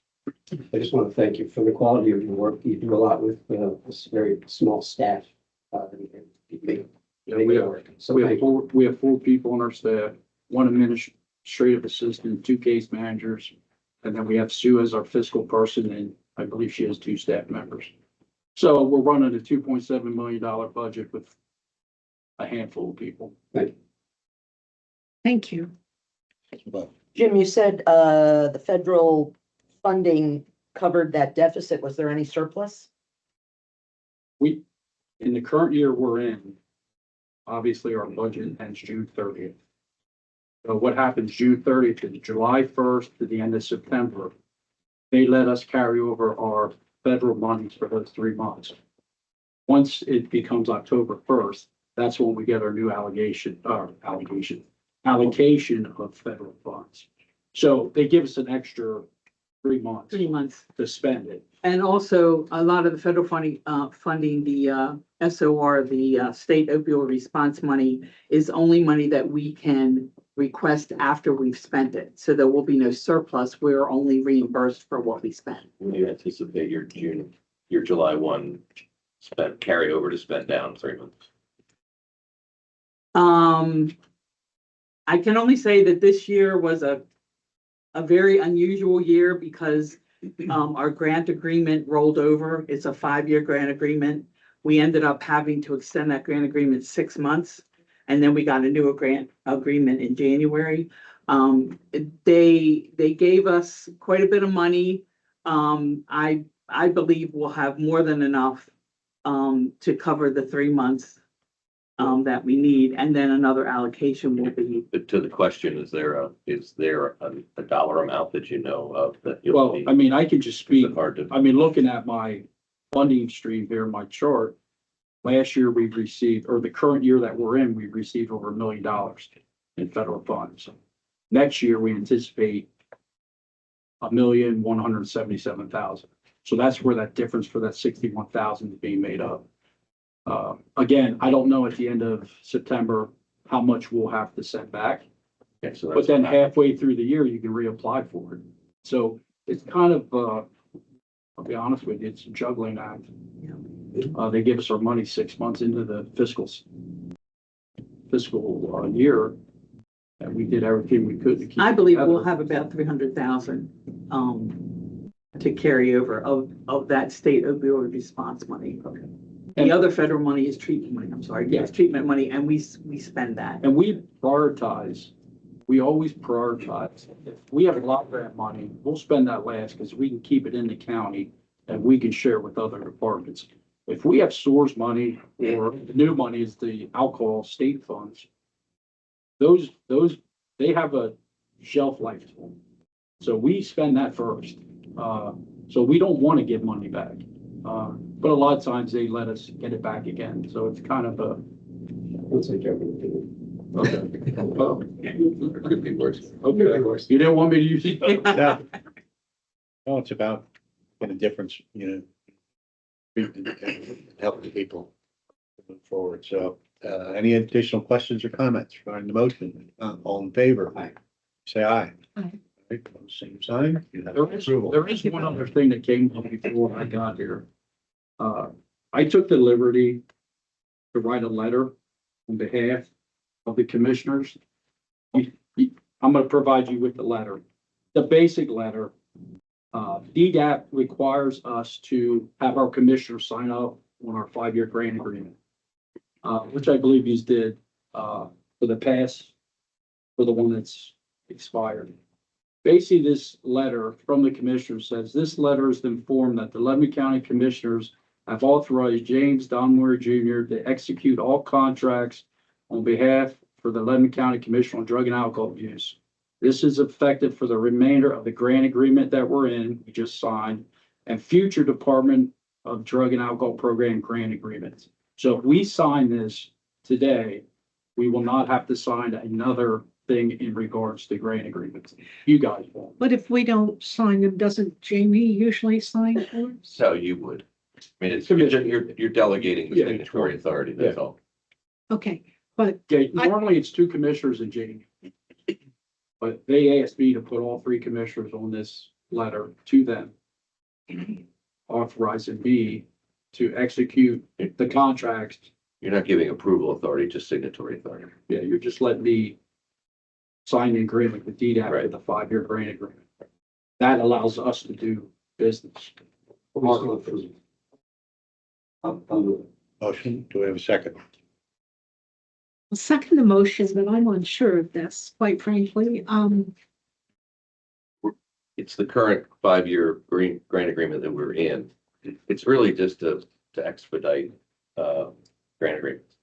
I just want to thank you for the quality of your work. You do a lot with this very small staff. You make Yeah, it we have, work. So thank you. we have 4 people on our staff, 1 administrative assistant, 2 case managers. And then we have Sue as our fiscal person, and I believe she has 2 staff members. So we're running a $2.7 million budget with a handful of people. Thank you. Jim, you said the federal funding covered that deficit. Was there any surplus? In the current year we're in, obviously our budget ends June 30th. So what happens June 30th to July 1st to the end of September, they let us carry over our federal monies for those 3 months. Once it becomes October 1st, that's when we get our new allocation of federal funds. So they give us an extra 3 months 3 months. to spend it. And also, a lot of the federal funding, the SOR, the state opioid response money, is only money that we can request after we've spent it. So there will be no surplus. We're only reimbursed for what we spent. You anticipate your July 1 spent carry over to spend down 3 months. I can only say that this year was a very unusual year because our grant agreement rolled over. It's a 5-year grant agreement. We ended up having to extend that grant agreement 6 months. And then we got a new grant agreement in January. They gave us quite a bit of money. I believe we'll have more than enough to cover the 3 months that we need, and then another allocation will be. But to the question, is there a dollar amount that you know of that? Well, I mean, I can just speak, Hard to. I mean, looking at my funding stream here, my chart, last year we've received, or the current year that we're in, we've received over $1 million in federal funds. Next year, we anticipate $1,177,000. So that's where that difference for that 61,000 is being made up. Again, I don't know at the end of September how much we'll have to send back. Okay, so But then halfway through the year, you can reapply for it. So it's kind of, I'll be honest with you, it's a juggling act. They give us our money 6 months into the fiscal year. And we did everything we could to keep. I believe we'll have about 300,000 to carry over of that state opioid response money. Okay. The other federal money is treatment money. I'm sorry, Yeah. it's treatment money, and we spend that. And we prioritize, we always prioritize. If we have a lot of grant money, we'll spend that last because we can keep it in the county and we can share with other departments. If we have source money or the new money is the alcohol state funds, those, they have a shelf life to them. So we spend that first. So we don't want to give money back. But a lot of times they let us get it back again. So it's kind of That's a joke. Okay. Well, Could be worse. okay. You didn't want me to use it? No. No, it's about getting a difference, helping people move forward. So, any additional questions or comments regarding the motion? All in favor? Aye. Say aye. Aye. Right, same sign. You have There is, approval. there is one other thing that came up before I got here. I took the liberty to write a letter on behalf of the commissioners. I'm gonna provide you with the letter. The basic letter. DDAP requires us to have our commissioners sign up on our 5-year grant agreement. Which I believe you did, for the past, for the one that's expired. Basically, this letter from the commissioner says, this letter is to inform that the Lebanon County Commissioners have authorized James Donmore Jr. to execute all contracts on behalf for the Lebanon County Commission on Drug and Alcohol Abuse. This is effective for the remainder of the grant agreement that we're in, we just signed, and future Department of Drug and Alcohol Program grant agreements. So if we sign this today, we will not have to sign another thing in regards to grant agreements. You guys won't. But if we don't sign them, doesn't Jamie usually sign for them? So you would. I mean, you're delegating the Yeah. signatory authority, that's all. Okay, but Yeah, normally it's 2 commissioners and Jamie. But they asked me to put all 3 commissioners on this letter to them. Authorizing me to execute the contracts. You're not giving approval authority, just signatory authority. Yeah, you're just letting me sign the agreement with DDAP for Right. the 5-year grant agreement. That allows us to do business. Motion, do we have a second? I'll second the motion, but I'm unsure of this, quite frankly. It's the current 5-year grant agreement that we're in. It's really just to expedite, grant agreements.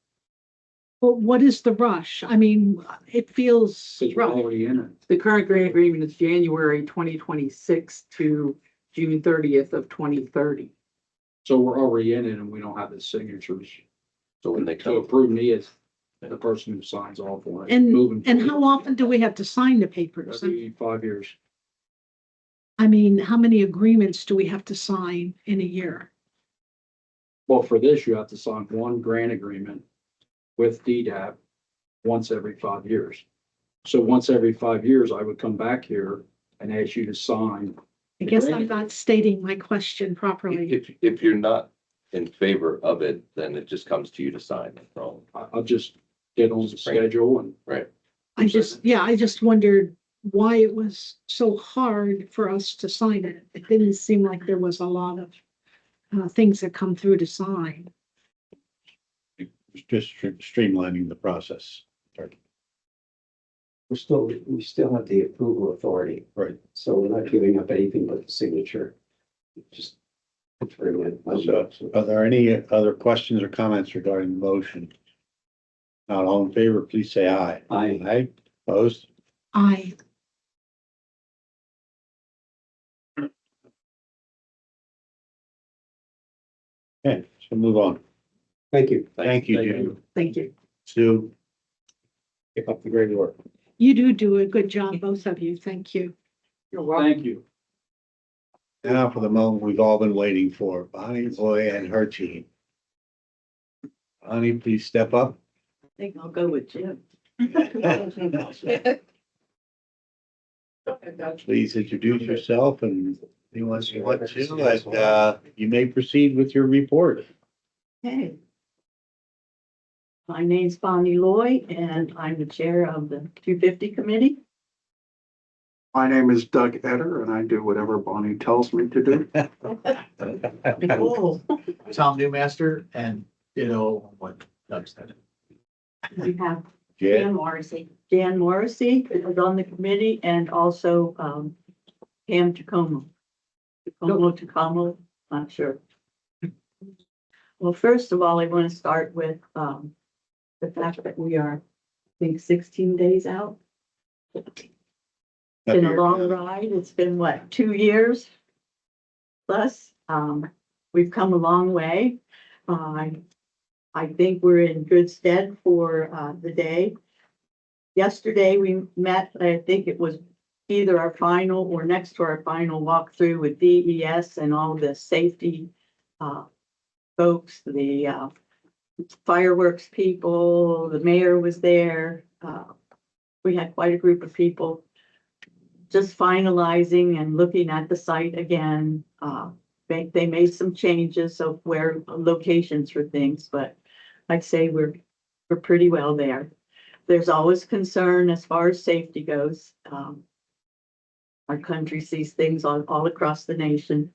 But what is the rush? I mean, it feels Since we're rough. already in it. The current grant agreement is January 2026 to June 30th of 2030. So we're already in it and we don't have the signatures So when they to come, approve me as the person who signs off on it. And Moving how forward. often do we have to sign the papers? Every 5 years. I mean, how many agreements do we have to sign in a year? Well, for this, you have to sign 1 grant agreement with DDAP once every 5 years. So once every 5 years, I would come back here and ask you to sign. I guess I'm not stating my question properly. if you're not in favor of it, then it just comes to you to sign. That's all. I'll just get on the schedule and Right. I just wondered why it was so hard for us to sign it. It didn't seem like there was a lot of things that come through to sign. Just streamlining the process. We still have the approval authority. Right. So we're not giving up anything but the signature. Just confirm it. So, are there any other questions or comments regarding the motion? Not all in favor, please say aye. Aye. Aye, opposed? I, Okay, so move on. Thank you. Thank you, Thank Jim. you. thank you. Sue. Keep up the great work. You do a good job, both of you. Thank you. Thank you. Now for the moment we've all been waiting for, Bonnie Boy and her team. Bonnie, please step up. I think I'll go with Jim. Please introduce yourself and anyone you want to, and you may proceed with your report. Hey. My name's Bonnie Loy and I'm the chair of the 250 committee. My name is Doug Etter and I do whatever Bonnie tells me to do. Oh. Tom Newmaster, and what Doug said. We have Jan, Jan Morrissey. Jan Morrissey is on the committee and also Pam Tacoma. Tacoma, not sure. Well, first of all, I want to start with the fact that we are, I think, 16 days out. It's been a long ride. It's been what, 2 years plus? We've come a long way. I think we're in good stead for the day. Yesterday, we met, I think it was either our final or next to our final walkthrough with DES and all the safety folks, the fireworks people, the mayor was there. We had quite a group of people just finalizing and looking at the site again. They made some changes of where locations for things, but I'd say we're pretty well there. There's always concern as far as safety goes. Our country sees things all across the nation.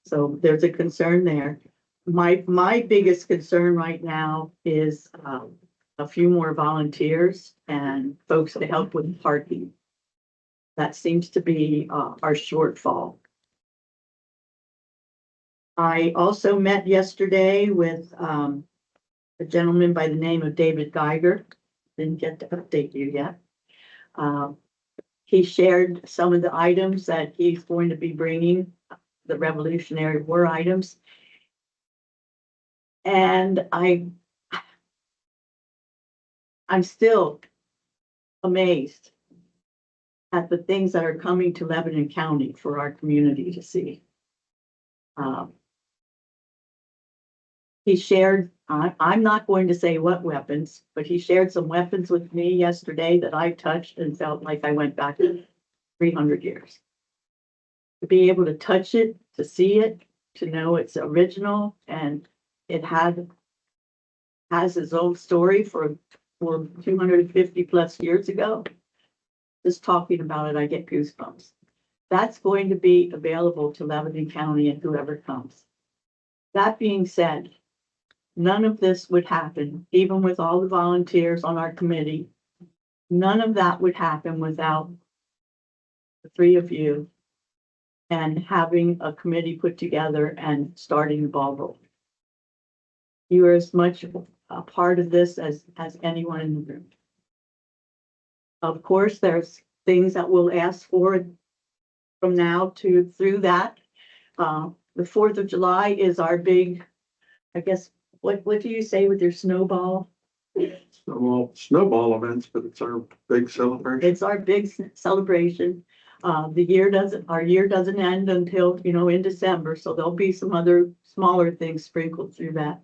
So there's a concern there. My biggest concern right now is a few more volunteers and folks to help with parking. That seems to be our shortfall. I also met yesterday with a gentleman by the name of David Geiger. Didn't get to update you yet. He shared some of the items that he's going to be bringing, the Revolutionary War items. And I'm still amazed at the things that are coming to Lebanon County for our community to see. He shared, I'm not going to say what weapons, but he shared some weapons with me yesterday that I touched and felt like I went back 300 years. To be able to touch it, to see it, to know it's original, and it has its own story for 250 plus years ago. Just talking about it, I get goosebumps. That's going to be available to Lebanon County and whoever comes. That being said, none of this would happen, even with all the volunteers on our committee. None of that would happen without the three of you and having a committee put together and starting the ball rolling. You are as much a part of this as anyone in the room. Of course, there's things that we'll ask for from now to through that. The 4th of July is our big, I guess, what do you say with your snowball? Well, snowball events, but it's our big celebration. It's our big celebration. Our year doesn't end until, in December. So there'll be some other smaller things sprinkled through that.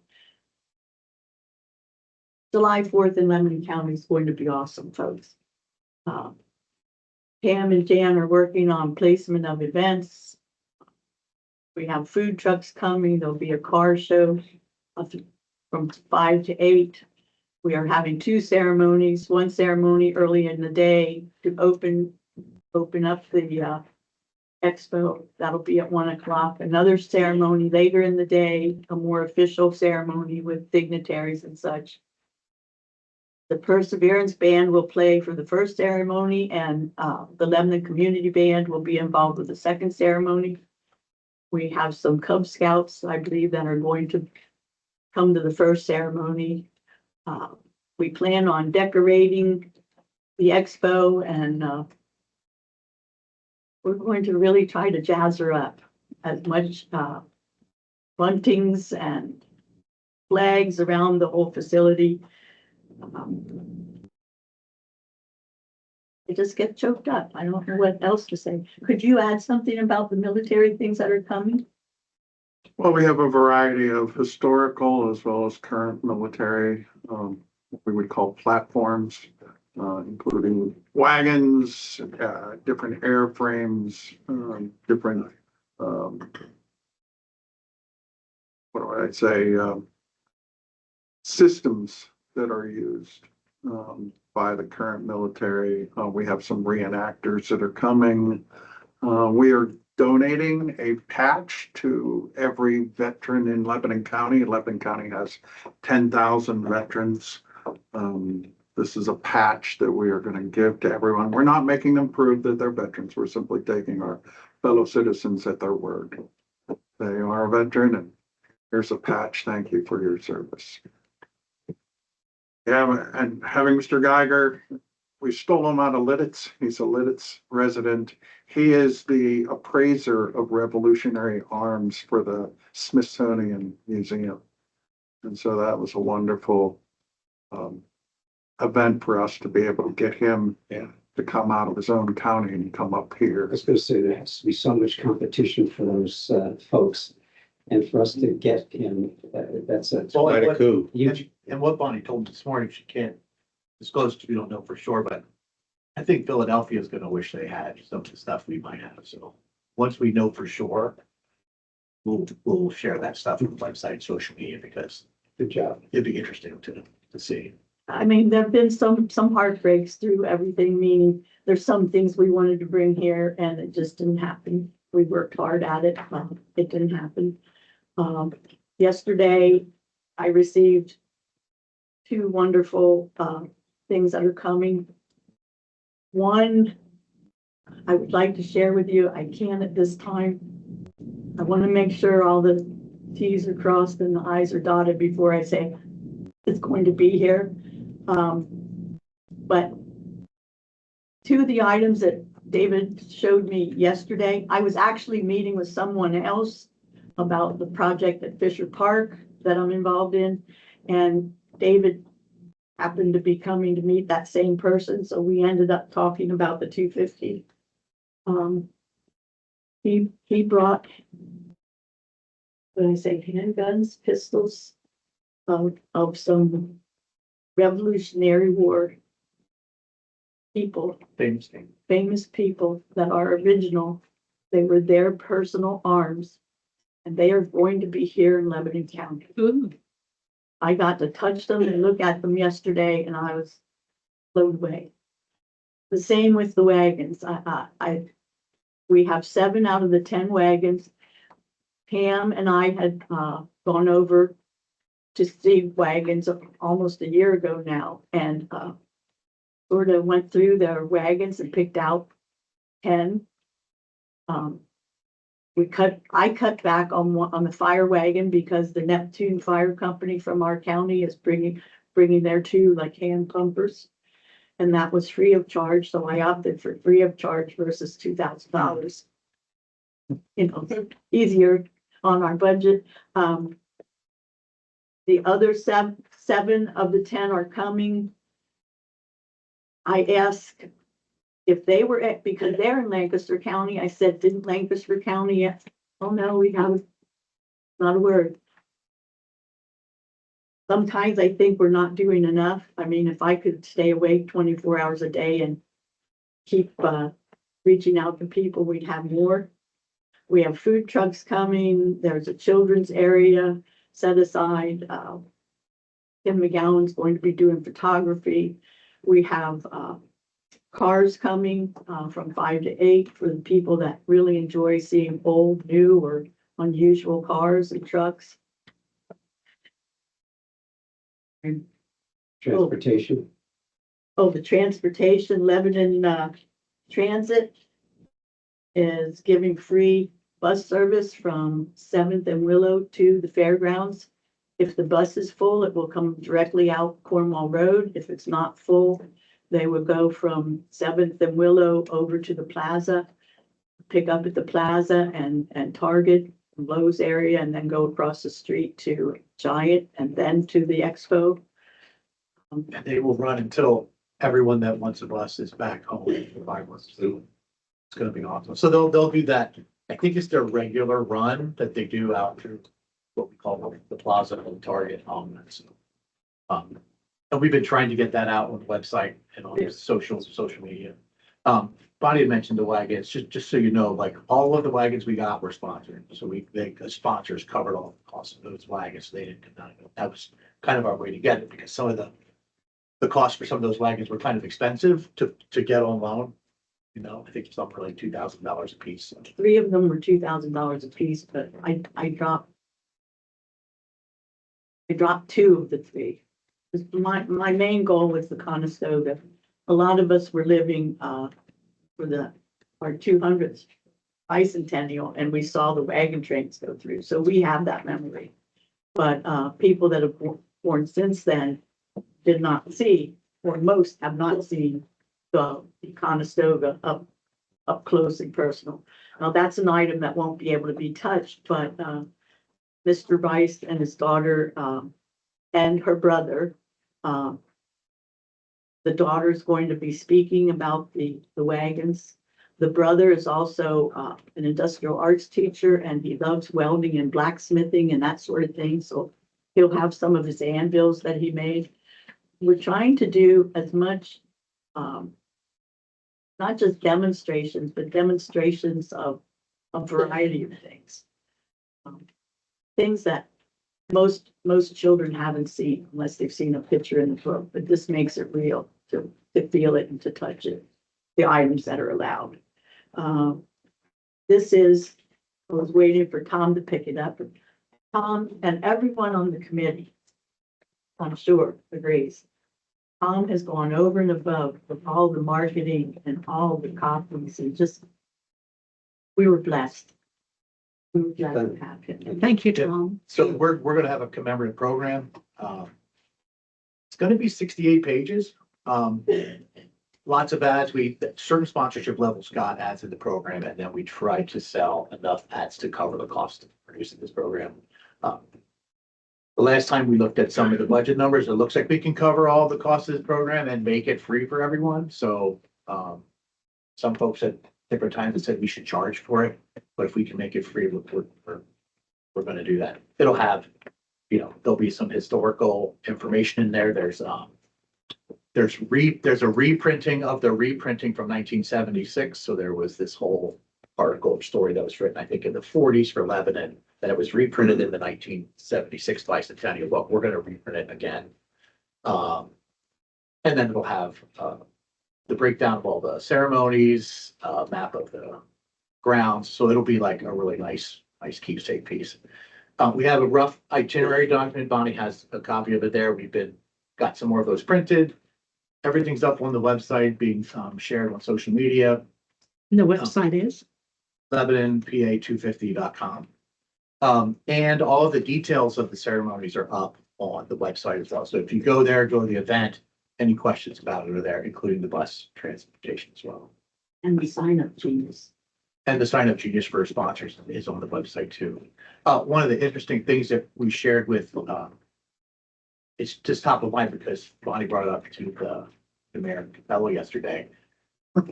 July 4th in Lebanon County is going to be awesome, folks. Pam and Jan are working on placement of events. We have food trucks coming. There'll be a car show from 5 to 8. We are having 2 ceremonies, one ceremony early in the day to open up the expo. That'll be at 1 o'clock. Another ceremony later in the day, a more official ceremony with dignitaries and such. The Perseverance Band will play for the first ceremony, and the Lebanon Community Band will be involved with the second ceremony. We have some Cub Scouts, I believe, that are going to come to the first ceremony. We plan on decorating the expo, and we're going to really try to jazz her up as much buntings and flags around the whole facility. I just get choked up. I don't know what else to say. Could you add something about the military things that are coming? Well, we have a variety of historical as well as current military, what we would call platforms, including wagons, different airframes, different, what do I say, systems that are used by the current military. We have some reenactors that are coming. We are donating a patch to every veteran in Lebanon County. Lebanon County has 10,000 veterans. This is a patch that we are going to give to everyone. We're not making them prove that they're veterans. We're simply taking our fellow citizens at their word. They are a veteran, and here's a patch. Thank you for your service. Yeah, and having Mr. Geiger, we stole him out of Lidditz. He's a Lidditz resident. He is the appraiser of Revolutionary arms for the Smithsonian Museum. And so that was a wonderful event for us to be able to get him to come out of his own county and come up I here. was gonna say, there has to be so much competition for those folks. And for us to get him, that's a Well, Quite a what- coup. huge. And what Bonnie told me this morning, she can't disclose, 'cause we don't know for sure, but I think Philadelphia is gonna wish they had some of the stuff we might have, so once we know for sure, we'll share that stuff on the website, social media, because Good job. it'd be interesting to see. I mean, there've been some heartbreaks through everything, meaning there's some things we wanted to bring here and it just didn't happen. We worked hard at it, it didn't happen. Yesterday, I received two wonderful, things that are coming. One, I would like to share with you. I can at this time. I want to make sure all the Ts are crossed and the Is are dotted before I say it's going to be here. But two of the items that David showed me yesterday, I was actually meeting with someone else about the project at Fisher Park that I'm involved in. And David happened to be coming to meet that same person, so we ended up talking about the 250. He brought, when I say handguns, pistols of some Revolutionary War people, famous people that are original. They were their personal arms, and they are going to be here in Lebanon County. I got to touch them and look at them yesterday, and I was blown away. The same with the wagons. We have 7 out of the 10 wagons. Pam and I had gone over to see wagons almost a year ago now, and sort of went through their wagons and picked out 10. I cut back on the fire wagon because the Neptune Fire Company from our county is bringing their 2 like hand pumpers. And that was free of charge, so I opted for free of charge versus $2,000. You know, easier on our budget. The other 7 of the 10 are coming. I asked if they were because they're in Lancaster County. I said, didn't Lancaster County yet? Oh, no, we haven't. Not a word. Sometimes I think we're not doing enough. I mean, if I could stay awake 24 hours a day and keep reaching out to people, we'd have more. We have food trucks coming. There's a children's area set aside. Tim McGowan's going to be doing photography. We have cars coming from 5 to 8 for the people that really enjoy seeing old, new, or unusual cars and trucks. Transportation. Oh, the transportation, Lebanon Transit is giving free bus service from 7th and Willow to the fairgrounds. If the bus is full, it will come directly out Cornwall Road. If it's not full, they will go from 7th and Willow over to the plaza, pick up at the plaza and Target, Lowe's area, and then go across the street to Giant and then to the expo. And they will run until everyone that wants a bus is back home for 5 months. So it's gonna be awesome. So they'll do that. I think it's their regular run that they do out through what we call the plaza and Target on that. So, and we've been trying to get that out on the website and on social media. Bonnie had mentioned the wagons, just so you know, like all of the wagons we got were sponsored. So the sponsors covered all the costs of those wagons. So they didn't come down. That was kind of our way to get it because some of the costs for some of those wagons were kind of expensive to get on loan. You know, I think it's up for like $2,000 a piece. So. 3 of them were $2,000 a piece, but I dropped 2 of the 3. My main goal was the Conestoga. A lot of us were living for our 200th bicentennial, and we saw the wagon trains go through. So we have that memory. But people that have born since then did not see, or most have not seen the Conestoga up close and personal. Now that's an item that won't be able to be touched, but Mr. Rice and his daughter and her brother. Um, the daughter's going to be speaking about the wagons. The brother is also an industrial arts teacher, and he loves welding and blacksmithing and that sort of thing. So he'll have some of his anvils that he made. We're trying to do as much, not just demonstrations, but demonstrations of a variety of things. Things that most children haven't seen unless they've seen a picture in the book, but this makes it real to feel it and to touch it, the items that are allowed. This is, I was waiting for Tom to pick it up. Tom and everyone on the committee, I'm sure, agrees. Tom has gone over and above with all the marketing and all the copies and just, we were blessed. We were blessed to have him. Thank you, Tom. So we're gonna have a commemorative program. It's gonna be 68 pages. Lots of ads. Certain sponsorship levels got ads in the program, and then we tried to sell enough ads to cover the cost of producing this program. The last time we looked at some of the budget numbers, it looks like we can cover all the costs of this program and make it free for everyone. So some folks at different times have said we should charge for it, but if we can make it free, we're gonna do that. It'll have, there'll be some historical information in there. There's a reprinting of the reprinting from 1976. So there was this whole article or story that was written, I think, in the 40s for Lebanon, that it was reprinted in the 1976 bicentennial book. We're going to reprint it again. And then it'll have the breakdown of all the ceremonies, map of the grounds. So it'll be like a really nice keepsake piece. We have a rough itinerary document. Bonnie has a copy of it there. Got some more of those printed. Everything's up on the website, being shared on social media. And the website is? LebanonPA250.com. And all of the details of the ceremonies are up on the website as well. So if you go there, go to the event, any questions about it are there, including the bus transportation as well. And the sign up genius. And the sign up genius for sponsors is on the website too. One of the interesting things that we shared with, it's just top of mind because Bonnie brought it up to the Mayor Capello yesterday.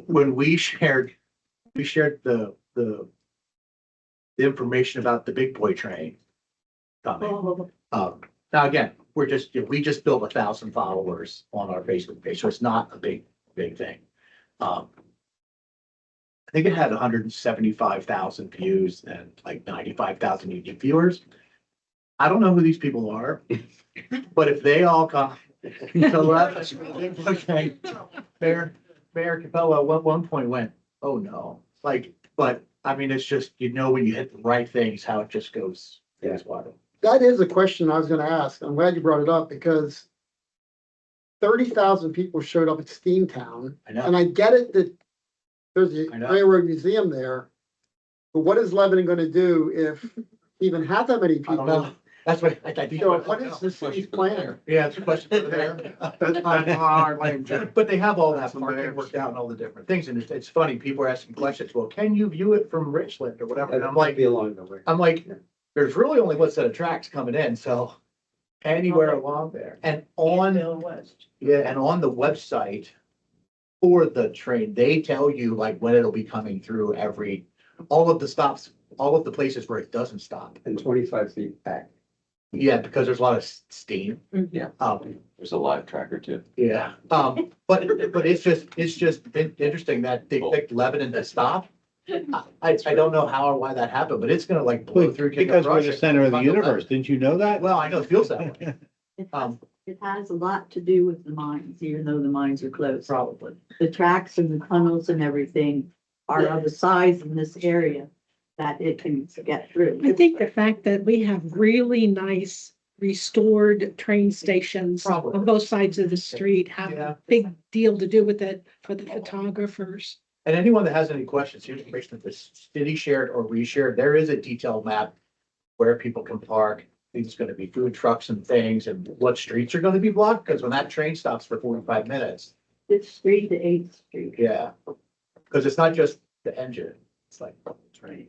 When we shared the information about the big boy train coming. Now again, we just built 1,000 followers on our Facebook page, so it's not a big thing. I think it had 175,000 views and like 95,000 unique viewers. I don't know who these people are, but if they all come to left, okay, Mayor Capello at one point went, oh no, but I mean, it's just, when you hit the right things, how it just goes. Yeah. Wild. That is a question I was gonna ask. I'm glad you brought it up because 30,000 people showed up at Steamtown. I know. And I get it that there's a I know. railroad museum there. But what is Lebanon gonna do if even half that many I don't know. people? That's what I think. So what is the city's plan? Yeah, it's a question for the mayor. But they have all that parking worked out and all the different things. And it's funny, people are asking questions. Well, can you view it from Richland or whatever? And That I'm might like, be along the way. there's really only one set of tracks coming in, so anywhere along there. And on the website for the train, they tell you like when it'll be coming through all of the stops, all of the places where it doesn't stop. And 25 feet back. Yeah, because there's a lot of steam. Yeah. Um, There's a live tracker too. yeah, but it's just interesting that they picked Lebanon to stop. I don't know how or why that happened, but it's gonna like blow through. King of Because we're the Prussia. center of the universe. Didn't you know that? Well, I know it feels that way. It has a lot to do with the mines, even though the mines are closed. Probably. The tracks and the tunnels and everything are of a size in this area that it can get through. I think the fact that we have really nice restored train stations Probably. on both sides of the street have Yeah. a big deal to do with it for the photographers. And anyone that has any questions, here's information that the city shared or reshared. There is a detailed map where people can park. There's gonna be food trucks and things and what streets are gonna be blocked, because when that train stops for 45 minutes, 5th Street to 8th Street. yeah. Because it's not just the engine, it's like the train.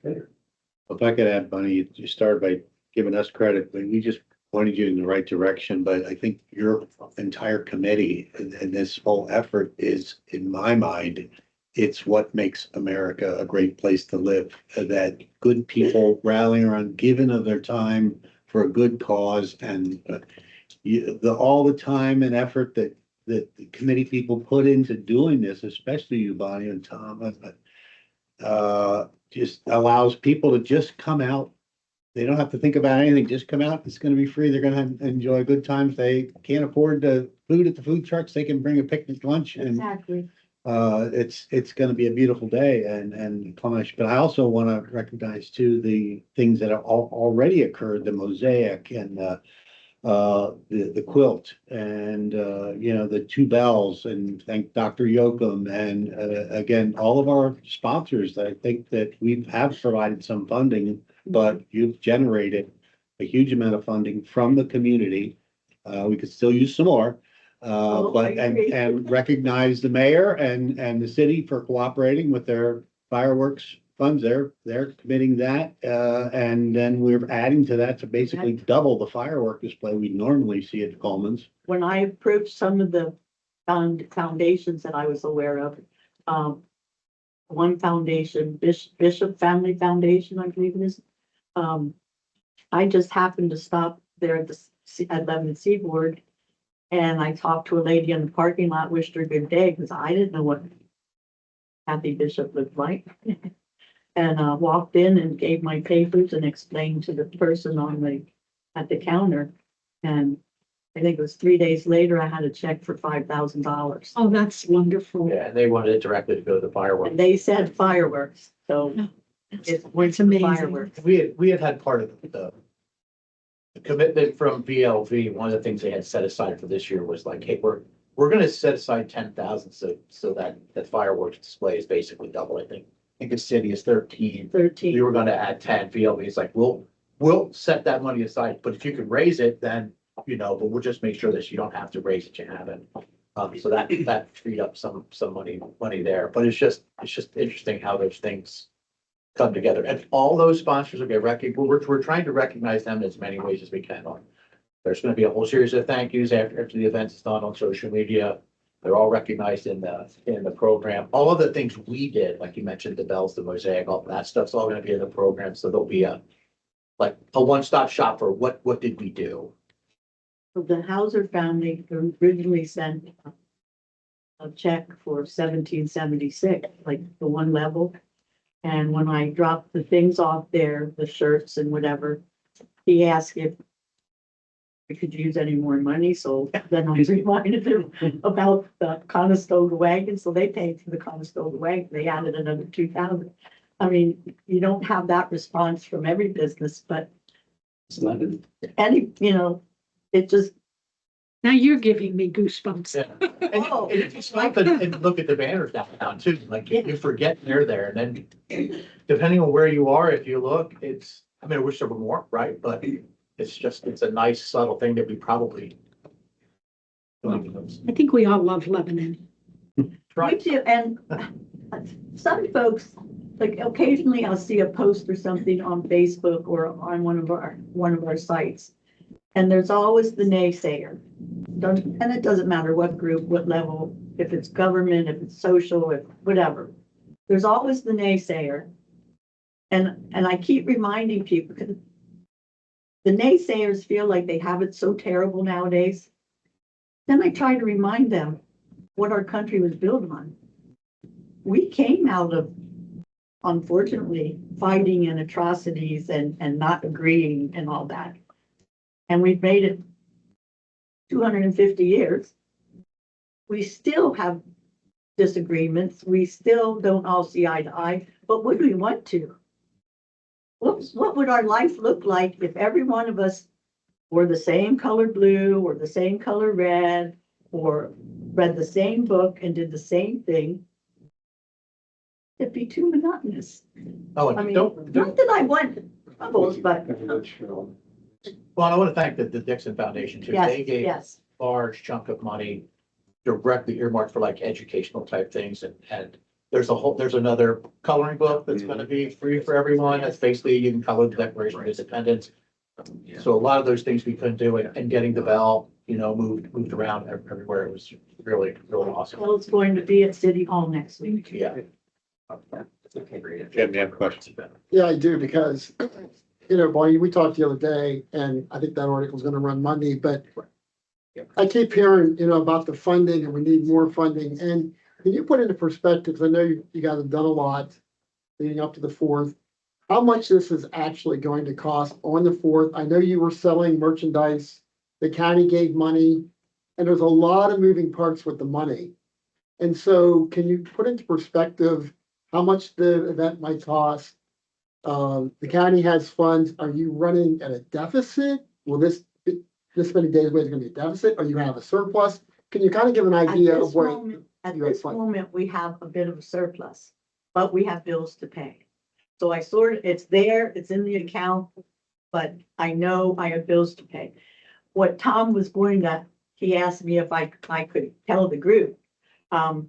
If I could add, Bunny, you started by giving us credit, but we just pointed you in the right direction, but I think your entire committee and this whole effort is, in my mind, it's what makes America a great place to live. That good people rallying around, giving of their time for a good cause, and all the time and effort that the committee people put into doing this, especially you, Bonnie and Tom, just allows people to just come out. They don't have to think about anything, just come out. It's gonna be free. They're gonna enjoy good times. They can't afford the food at the food trucks. They can bring a picnic lunch and Exactly. it's gonna be a beautiful day and plenish. But I also want to recognize too the things that have already occurred, the mosaic and the quilt and the two bells, and thank Dr. Yoakum and again all of our sponsors. I think that we have provided some funding, but you've generated a huge amount of funding from the community. We could still use some more. But and recognize the mayor and the city for cooperating with their fireworks funds. They're committing that, and then we're adding to that to basically double the firework display we normally see at Coleman's. When I approached some of the foundations that I was aware of, one foundation, Bishop Family Foundation, I believe it is. I just happened to stop there at Lebanon Seaboard, and I talked to a lady in the parking lot, wished her good day, because I didn't know what Kathy Bishop looked like. And walked in and gave my papers and explained to the person at the counter. And I think it was 3 days later, I had a check for $5,000. Oh, that's wonderful. Yeah, and they wanted it directly to go to the fireworks. And they said fireworks, so it went to amazing. fireworks. We had part of the commitment from VLV. One of the things they had set aside for this year was like, hey, we're gonna set aside 10,000 so that fireworks display is basically double. I think the city is 13. 13. We were gonna add 10. VLV is like, we'll set that money aside, but if you can raise it, then, but we'll just make sure that you don't have to raise it, you haven't. So that freed up some money there, but it's just interesting how those things come together. And all those sponsors will get recognized. We're trying to recognize them in as many ways as we can. There's gonna be a whole series of thank yous after the event is done on social media. They're all recognized in the program. All of the things we did, like you mentioned, the bells, the mosaic, all that stuff's all gonna be in the program. So there'll be a one-stop shop for what did we do? The Hauser family originally sent a check for 1776, like the one level. And when I dropped the things off there, the shirts and whatever, he asked if we could use any more money. So then I reminded him about the Conestoga wagon. So they paid for the Conestoga wagon. They added another 2,000. I mean, you don't have that response from every business, but It's not, any, it just, Now you're giving me goosebumps. Yeah. And if you stop and look at the banners downtown too, like you forget they're there, and then depending on where you are, if you look, I wish there were more, right? But it's a nice subtle thing that we probably don't even notice. I think we all love Lebanon. we Right. do, and some folks, like occasionally I'll see a post or something on Facebook or on one of our sites. And there's always the naysayer. And it doesn't matter what group, what level, if it's government, if it's social, if whatever. There's always the naysayer. And I keep reminding people, because the naysayers feel like they have it so terrible nowadays. Then I try to remind them what our country was built on. We came out of, unfortunately, fighting and atrocities and not agreeing and all that. And we've made it 250 years. We still have disagreements. We still don't all see eye to eye, but would we want to? What would our life look like if every one of us were the same color blue or the same color red or read the same book and did the same thing? It'd be too monotonous. Oh, I and mean, don't, not that I want troubles, but well, I want to thank the Dixon Foundation too. They yes, gave yes. a large chunk of money directly earmarked for like educational type things, and there's another coloring book that's going to be free for everyone. That's basically, you can color the Declaration of Independence. Yeah. So a lot of those things we couldn't do, and getting the bell, moved around everywhere. It was really, really awesome. Well, it's going to be at City Hall next week. Yeah. Okay, great. Jim, you have a question? Yeah, I do, because, Bonnie, we talked the other day, and I think that article's gonna run Monday, but I keep hearing, about the funding, and we need more funding, and can you put into perspective, 'cause I know you guys have done a lot leading up to the fourth, how much this is actually going to cost on the fourth? I know you were selling merchandise, the county gave money, and there's a lot of moving parts with the money. And so can you put into perspective how much the event might cost? The county has funds. Are you running at a deficit? Will this many days away is gonna be a deficit? Or you have a surplus? Can you kind of give an idea of where? At you have this fun- moment, we have a bit of a surplus, but we have bills to pay. So it's there, it's in the account, but I know I have bills to pay. What Tom was going to, he asked me if I could tell the group. I'll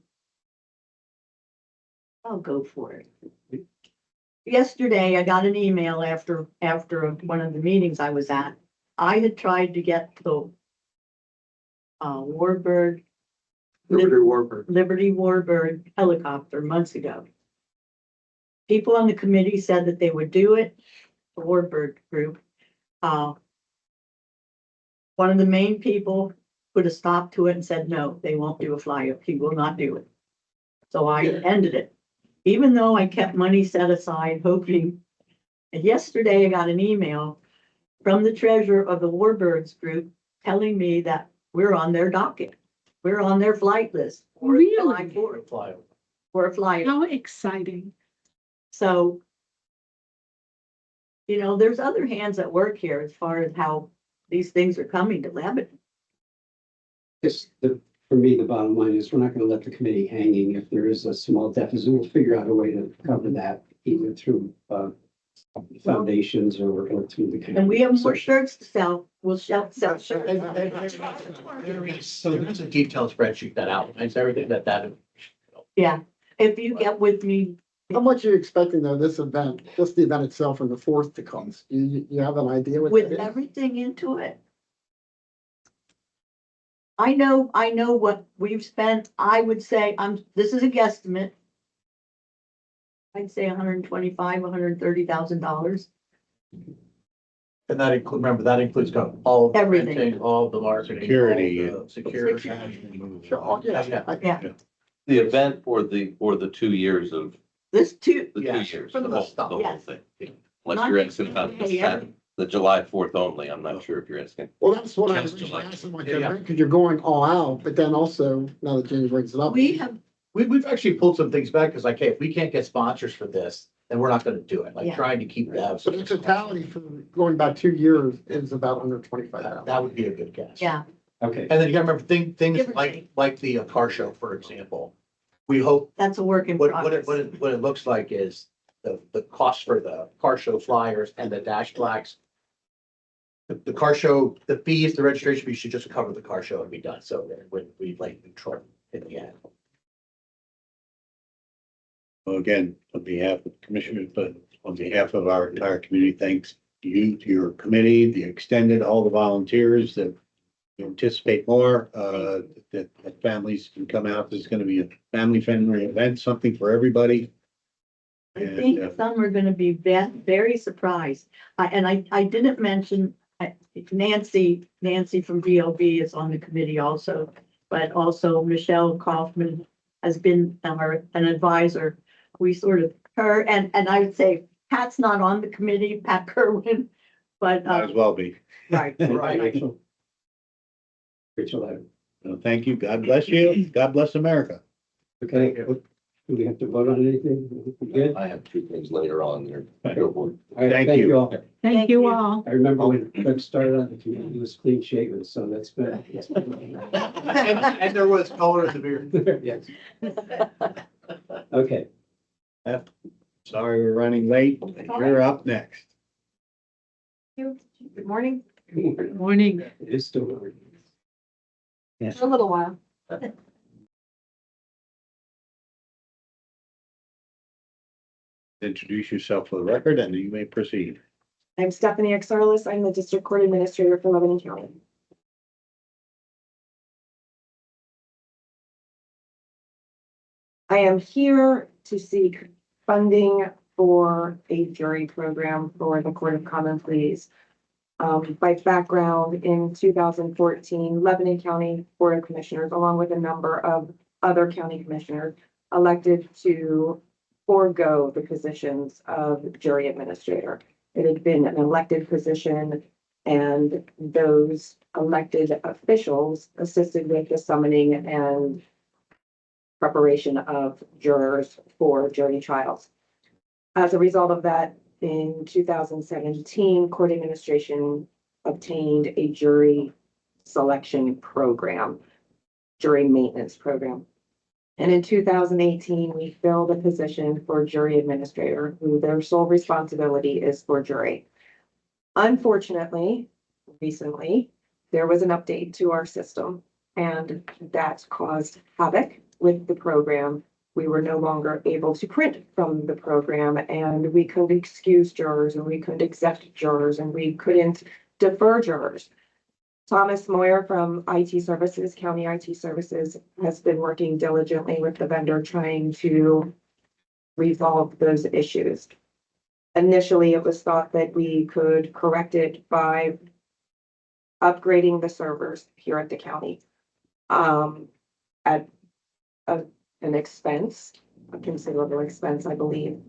go for it. Yesterday, I got an email after one of the meetings I was at. I had tried to get the Warbird, Liberty Warbird helicopter months ago. People on the committee said that they would do it, the Warbird group. One of the main people put a stop to it and said, no, they won't do a flyover. He will not do it. So I ended it, even though I kept money set aside, hoping. And yesterday I got an email from the treasurer of the Warbirds group telling me that we're on their docket. We're on their flight list. for July Really? 4th Flyover. For a flyover. How exciting. So, there's other hands at work here as far as how these things are coming to Lebanon. For me, the bottom line is we're not gonna let the committee hanging. If there is a small deficit, we'll figure out a way to cover that either through, foundations or through the. And we have more shirts to sell. We'll sell shirts. So there's a detailed spreadsheet that outlines everything that. Yeah, if you get with me, How much are you expecting though, this event, just the event itself and the fourth to cost? You have an idea what with that is? everything into it. I know what we've spent. I would say, this is a guesstimate. I'd say $125,000, $130,000. And that remember, that includes all the Everything. printing, all the marketing. Security. all the Security. Sure, yeah. Yeah, The event or the 2 years of, this too, the 2 Yes, years, for the the whole, most stuff. the whole Yes. thing. Unless you're asking about the July 4th only, I'm not sure if you're asking. Well, that's what I was Just July. asking, like, Yeah. because you're going all out, but then also, now that Jamie brings it up. We've actually pulled some things back because like, hey, if we can't get sponsors for this, then we're not gonna do it. Like Yeah. trying to keep that. So the totality for going back 2 years is about $125,000. That would be a good guess. yeah. Okay, And then you gotta remember things Give or like, take. the car show, for example. We hope, That's a work in what progress. it looks like is the cost for the car show flyers and the dash blacks. The car show, the fees, the registration fee should just cover the car show and be done. So then when we like neutral in the end. Well, again, on behalf of the commissioners, but on behalf of our entire community, thanks you, to your committee, the extended, all the volunteers that we anticipate more, that families can come out. There's gonna be a family friendly event, something for everybody. I think some are gonna be very surprised. I didn't mention, Nancy from DLB is on the committee also, but also Michelle Kaufman has been an advisor. We sort of, her, and I would say Pat's not on the committee, Pat Kerwin, but. Might as well be. Right, right. Rachel. Thank you. God bless you. God bless America. Okay, do we have to vote on anything? We good? I have 2 things later on there. Go for it. All right, Thank thank you. you all. Thank you all. I remember when Doug started on the committee, he was clean shaven, so that's good. And there was color in the beard. Yes. Okay, Sorry, we're running late. You're up next. Good morning. Good morning. it is still. Yes. For a little while. Introduce yourself for the record and you may proceed. I'm Stephanie Exarlis. I'm the District Court Administrator for Lebanon County. I am here to seek funding for a jury program for the Court of Common Pleas. By background, in 2014, Lebanon County Board of Commissioners, along with a number of other county commissioners, elected to forego the positions of jury administrator. It had been an elected position, and those elected officials assisted with the summoning and preparation of jurors for jury trials. As a result of that, in 2017, court administration obtained a jury selection program, jury maintenance program. And in 2018, we filled a position for jury administrator, who their sole responsibility is for jury. Unfortunately, recently, there was an update to our system, and that caused havoc with the program. We were no longer able to print from the program, and we couldn't excuse jurors, and we couldn't accept jurors, and we couldn't defer jurors. Thomas Moyer from IT Services, County IT Services, has been working diligently with the vendor trying to resolve those issues. Initially, it was thought that we could correct it by upgrading the servers here at the county at an expense, a considerable expense, I believe.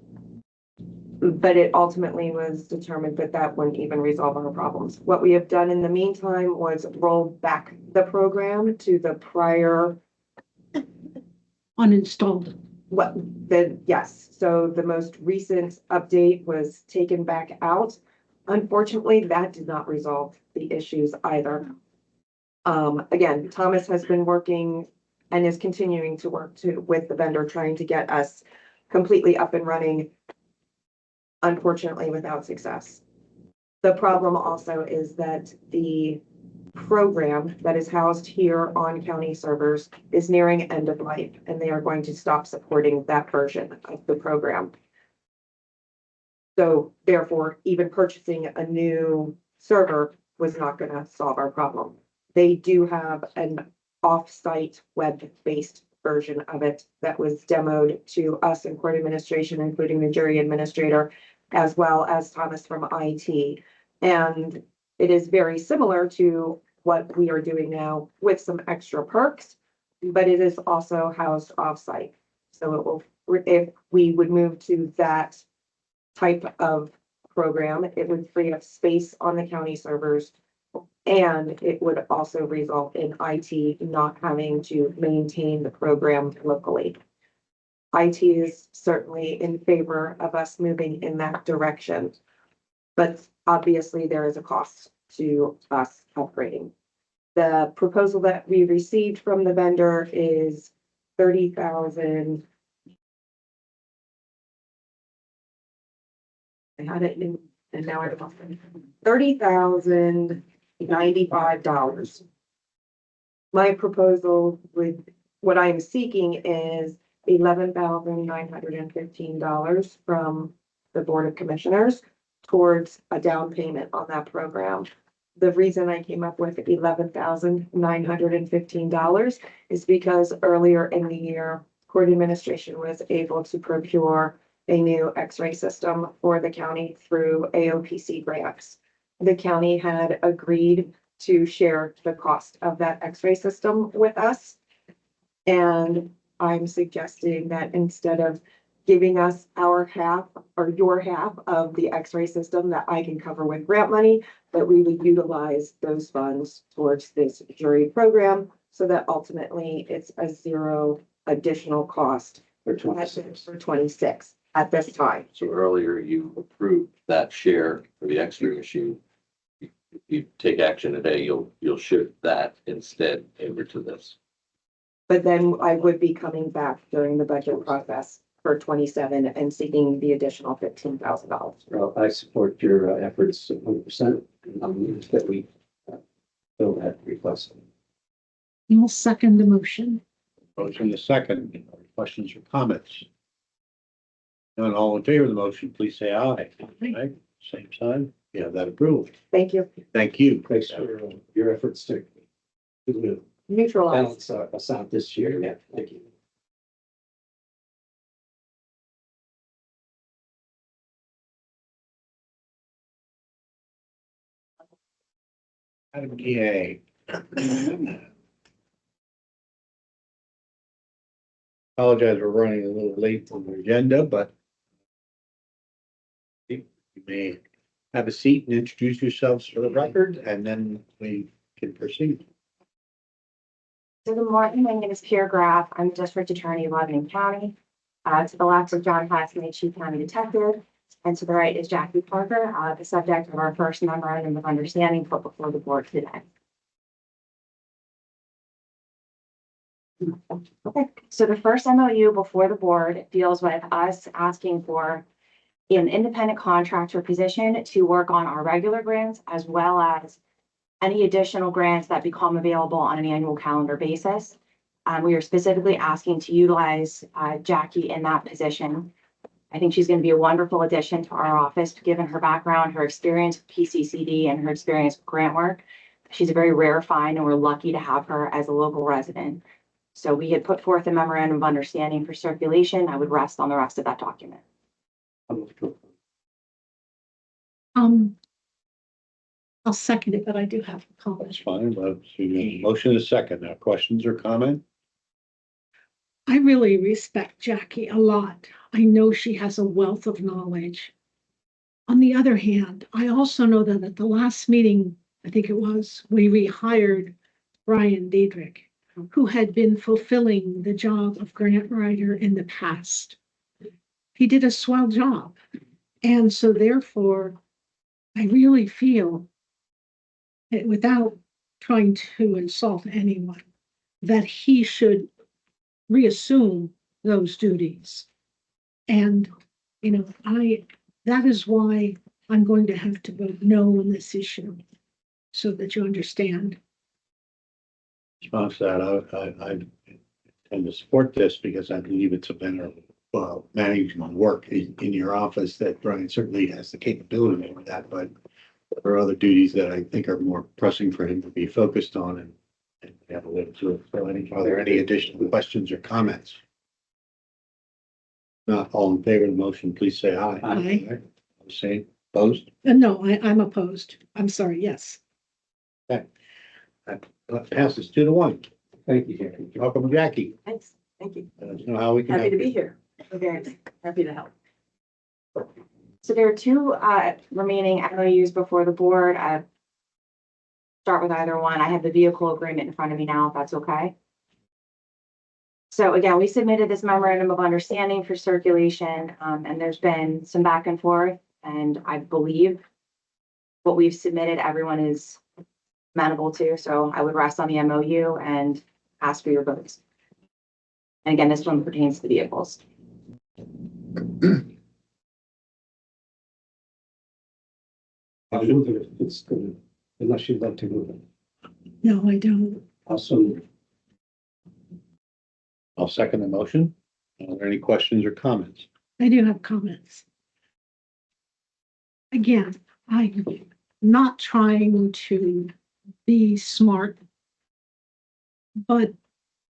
But it ultimately was determined that that wouldn't even resolve our problems. What we have done in the meantime was roll back the program to the prior. Uninstalled. Yes, so the most recent update was taken back out. Unfortunately, that did not resolve the issues either. Again, Thomas has been working and is continuing to work with the vendor, trying to get us completely up and running, unfortunately without success. The problem also is that the program that is housed here on county servers is nearing end of life, and they are going to stop supporting that version of the program. So therefore, even purchasing a new server was not going to solve our problem. They do have an off-site web-based version of it that was demoed to us in court administration, including the jury administrator, as well as Thomas from IT. And it is very similar to what we are doing now with some extra perks, but it is also housed off-site. So it will, if we would move to that type of program, it would free up space on the county servers, and it would also result in IT not having to maintain the program locally. IT is certainly in favor of us moving in that direction, but obviously there is a cost to us upgrading. The proposal that we received from the vendor is $30,000. I had it in, and now I lost it. $30,095. My proposal would, what I am seeking is $11,915 from the Board of Commissioners towards a down payment on that program. The reason I came up with $11,915 is because earlier in the year, court administration was able to procure a new X-ray system for the county through AOPC grants. The county had agreed to share the cost of that X-ray system with us. And I'm suggesting that instead of giving us our half or your half of the X-ray system that I can cover with grant money, that we would utilize those funds towards this jury program so that ultimately it's a zero additional cost For 26. for 26 at this time. So earlier you approved that share for the X-ray machine. If you take action today, you'll shift that instead over to this. But then I would be coming back during the budget process for 27 and seeking the additional $15,000. Well, I support your efforts 100%. That we fill that request. You will second the motion. Motion is second. Questions or comments? None, all in favor of the motion, please say aye. Aye. Same sign. You have that approved. Thank you. Thank you. Thanks for your efforts to Neutralize. balance us out this year. Yeah, thank you. Okay. Apologize, we're running a little late on the agenda, but you may have a seat and introduce yourselves for the record, and then we can proceed. So good morning, my name is Pierre Graff. I'm District Attorney of Lebanon County. To the left is John Hassany, Chief County Detective, and to the right is Jackie Parker, the subject of our first memorandum of understanding put before the board today. Okay, so the first MOU before the board deals with us asking for an independent contractor position to work on our regular grants as well as any additional grants that become available on an annual calendar basis. We are specifically asking to utilize Jackie in that position. I think she's going to be a wonderful addition to our office, given her background, her experience with PCCD, and her experience with grant work. She's a very rare find, and we're lucky to have her as a local resident. So we had put forth a memorandum of understanding for circulation. I would rest on the rest of that document. I'll second it, but I do have a That's comment. fine, but motion is second. Now, questions or comment? I really respect Jackie a lot. I know she has a wealth of knowledge. On the other hand, I also know that at the last meeting, I think it was, we rehired Brian Diedrich, who had been fulfilling the job of grant writer in the past. He did a swell job. And so therefore, I really feel, without trying to insult anyone, that he should reassume those duties. And, that is why I'm going to have to vote no on this issue, so that you understand. Response to that, I tend to support this because I believe it's a matter of management work in your office that Brian certainly has the capability of that, but there are other duties that I think are more pressing for him to be focused on and have a little to it. So are there any additional questions or comments? Not all in favor of the motion, please say aye. Aye. Say opposed? No, I'm opposed. I'm sorry, yes. That passes 2-1. Thank you, Jackie. Welcome, Jackie. Thanks, thank you. Let us know how we can Happy help to be you. here. Okay, happy to help. So there are two remaining MOUs before the board. Start with either one. I have the vehicle agreement in front of me now, if that's okay. So again, we submitted this memorandum of understanding for circulation, and there's been some back and forth, and I believe what we've submitted, everyone is amenable to. So I would rest on the MOU and ask for your votes. And again, this one pertains to the vehicles. I'll move it if it's gonna, unless you'd like to move it. No, I don't. Also, I'll second the motion. Are there any questions or comments? I do have comments. Again, I'm not trying to be smart, but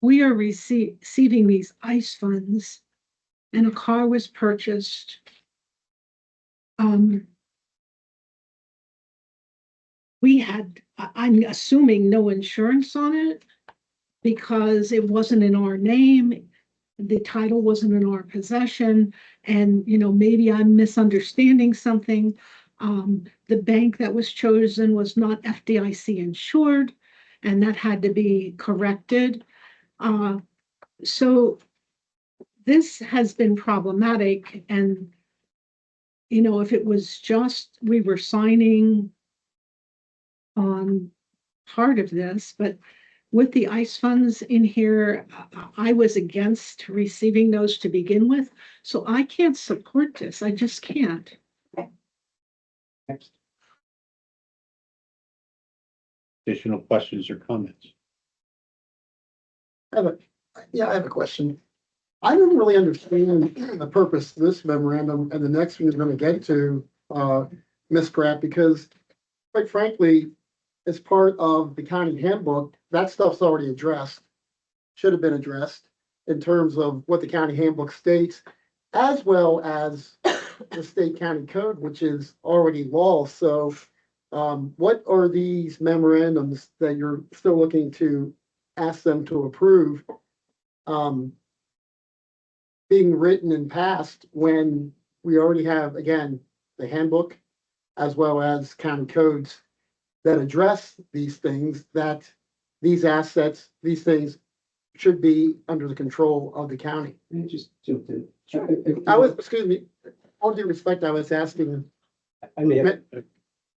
we are receiving these ICE funds, and a car was purchased. We had, I'm assuming, no insurance on it because it wasn't in our name. The title wasn't in our possession, and maybe I'm misunderstanding something. The bank that was chosen was not FDIC insured, and that had to be corrected. So this has been problematic, and if it was just we were signing on part of this, but with the ICE funds in here, I was against receiving those to begin with, so I can't support this. I just can't. next. Additional questions or comments? I have a question. I didn't really understand the purpose of this memorandum and the next one you're gonna get to, miscreant because quite frankly, as part of the county handbook, that stuff's already addressed. Should have been addressed in terms of what the county handbook states, as well as the state county code, which is already law. So what are these memorandums that you're still looking to ask them to approve? Being written and passed when we already have, again, the handbook as well as county codes that address these things, that these assets, these things should be under the control of the county. I just jumped in. Excuse me, all due respect, I was asking, I may have,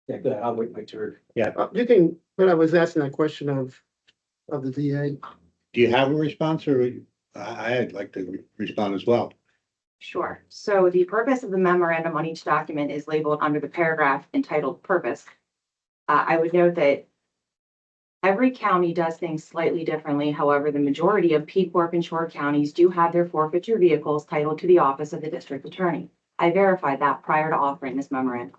yeah, go ahead, I'll wait my turn. you can, but I was asking that question of the DA. Do you have a response or I'd like to respond as well? Sure. So the purpose of the memorandum on each document is labeled under the paragraph entitled purpose. I would note that every county does things slightly differently. However, the majority of P Corp and Shore counties do have their forfeiture vehicles titled to the office of the district attorney. I verified that prior to offering this memorandum.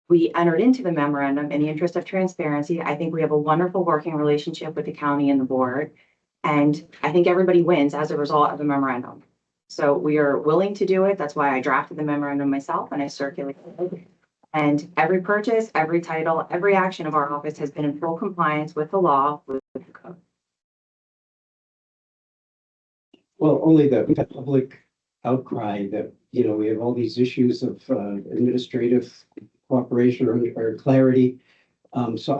We entered into the memorandum in the interest of transparency. I think we have a wonderful working relationship with the county and the board. And I think everybody wins as a result of the memorandum. So we are willing to do it. That's why I drafted the memorandum myself and I circulated it. And every purchase, every title, every action of our office has been in full compliance with the law, with the code. Well, only that we've had public outcry that, you know, we have all these issues of administrative cooperation or clarity. So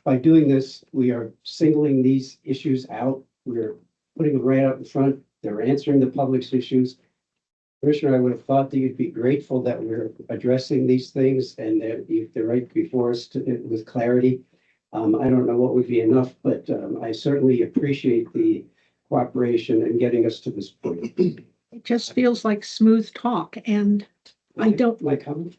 by doing this, we are singling these issues out. We're putting them right out in front. They're answering the public's issues. Commissioner, I would have thought that you'd be grateful that we're addressing these things and that they're right before us with clarity. I don't know what would be enough, but I certainly appreciate the cooperation and getting us to this point. It just feels like smooth talk and I don't. My comment?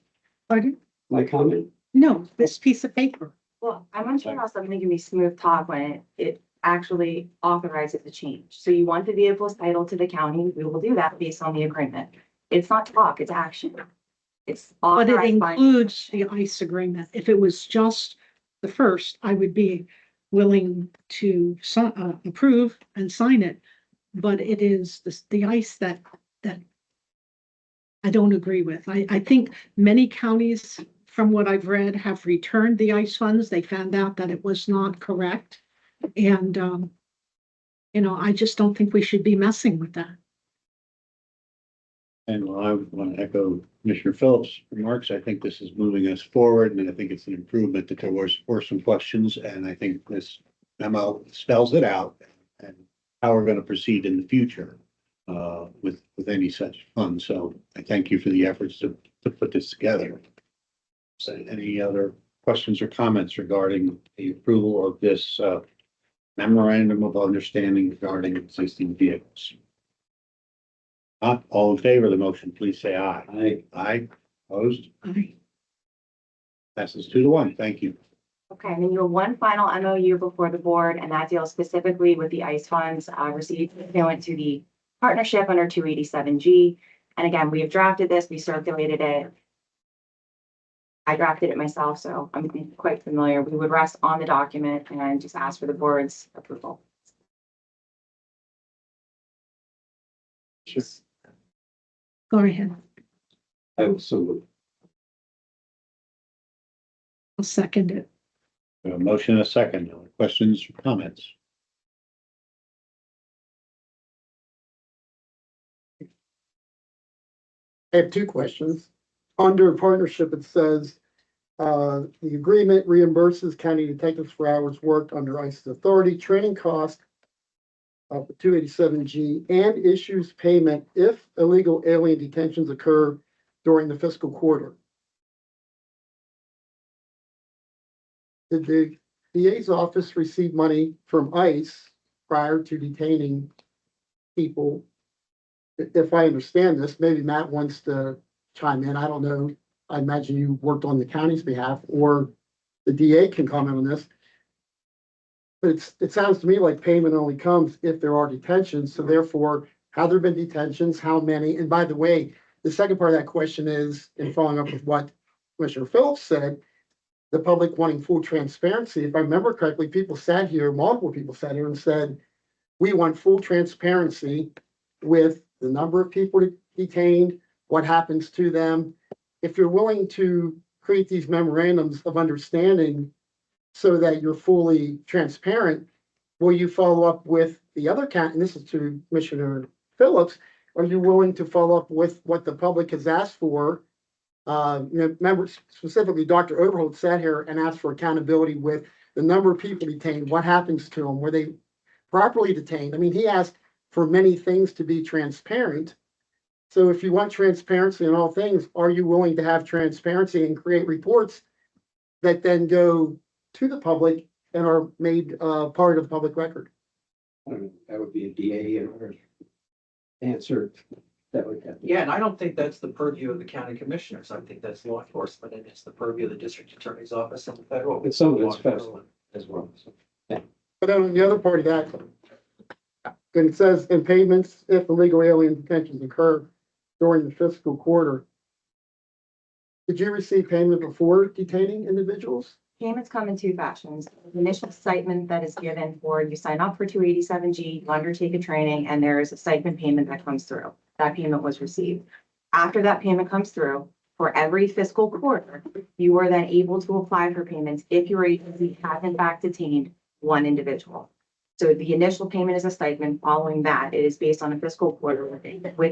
Pardon? My comment? No, this piece of paper. Well, I'm unsure how something can be smooth talk when it actually authorizes the change. So you want the vehicles titled to the county, we will do that based on the agreement. It's not talk, it's action. It's But it authorized by. includes the ICE agreement. If it was just the first, I would be willing to approve and sign it. But it is the ICE that I don't agree with. I think many counties, from what I've read, have returned the ICE funds. They found out that it was not correct. And, you know, I just don't think we should be messing with that. And I want to echo Commissioner Phillips' remarks. I think this is moving us forward and I think it's an improvement that there were some questions. And I think this memo spells it out and how we're going to proceed in the future with any such funds. So I thank you for the efforts to put this together. So any other questions or comments regarding the approval of this memorandum of understanding regarding existing vehicles? Not all in favor of the motion, please say aye. Aye. Aye, opposed? Aye. Passes 2-1. Thank you. Okay, and then you have one final MOU before the board, and that deals specifically with the ICE funds received pursuant to the partnership under 287G. And again, we have drafted this, we circulated it. I drafted it myself, so I'm quite familiar. We would rest on the document and just ask for the board's approval. Sure. Go ahead. I will so move. I'll second it. A motion and a second. Questions or comments? I have two questions. Under partnership, it says, the agreement reimburses county detectives for hours worked under ICE's authority, training cost of the 287G, and issues payment if illegal alien detentions occur during the fiscal quarter. Did the DA's office receive money from ICE prior to detaining people? If I understand this, maybe Matt wants to chime in. I don't know. I imagine you worked on the county's behalf, or the DA can comment on this. But it sounds to me like payment only comes if there are detentions. So therefore, have there been detentions? How many? And by the way, the second part of that question is, in following up with what Commissioner Phillips said, the public wanting full transparency. If I remember correctly, people sat here, multiple people sat here and said, we want full transparency with the number of people detained, what happens to them. If you're willing to create these memorandums of understanding so that you're fully transparent, will you follow up with the other and this is to Commissioner Phillips, are you willing to follow up with what the public has asked for? Members, specifically Dr. Overholt sat here and asked for accountability with the number of people detained, what happens to them, were they properly detained? I mean, he asked for many things to be transparent. So if you want transparency in all things, are you willing to have transparency and create reports that then go to the public and are made part of the public record? That would be a DA or answer. That would happen. Yeah, and I don't think that's the purview of the county commissioners. I think that's law enforcement, and it's the purview of the district attorney's office and the federal. But some of it's law federal enforcement. as well. So, But then on the other part of that, and it says in payments, if illegal alien detentions occur during the fiscal quarter. Did you receive payment before detaining individuals? Payments come in two fashions. The initial stipend that is given for, you sign up for 287G, you undertake a training, and there is a stipend payment that comes through. That payment was received. After that payment comes through, for every fiscal quarter, you are then able to apply for payments if your agency has in fact detained one individual. So the initial payment is a stipend. Following that, it is based on a fiscal quarter with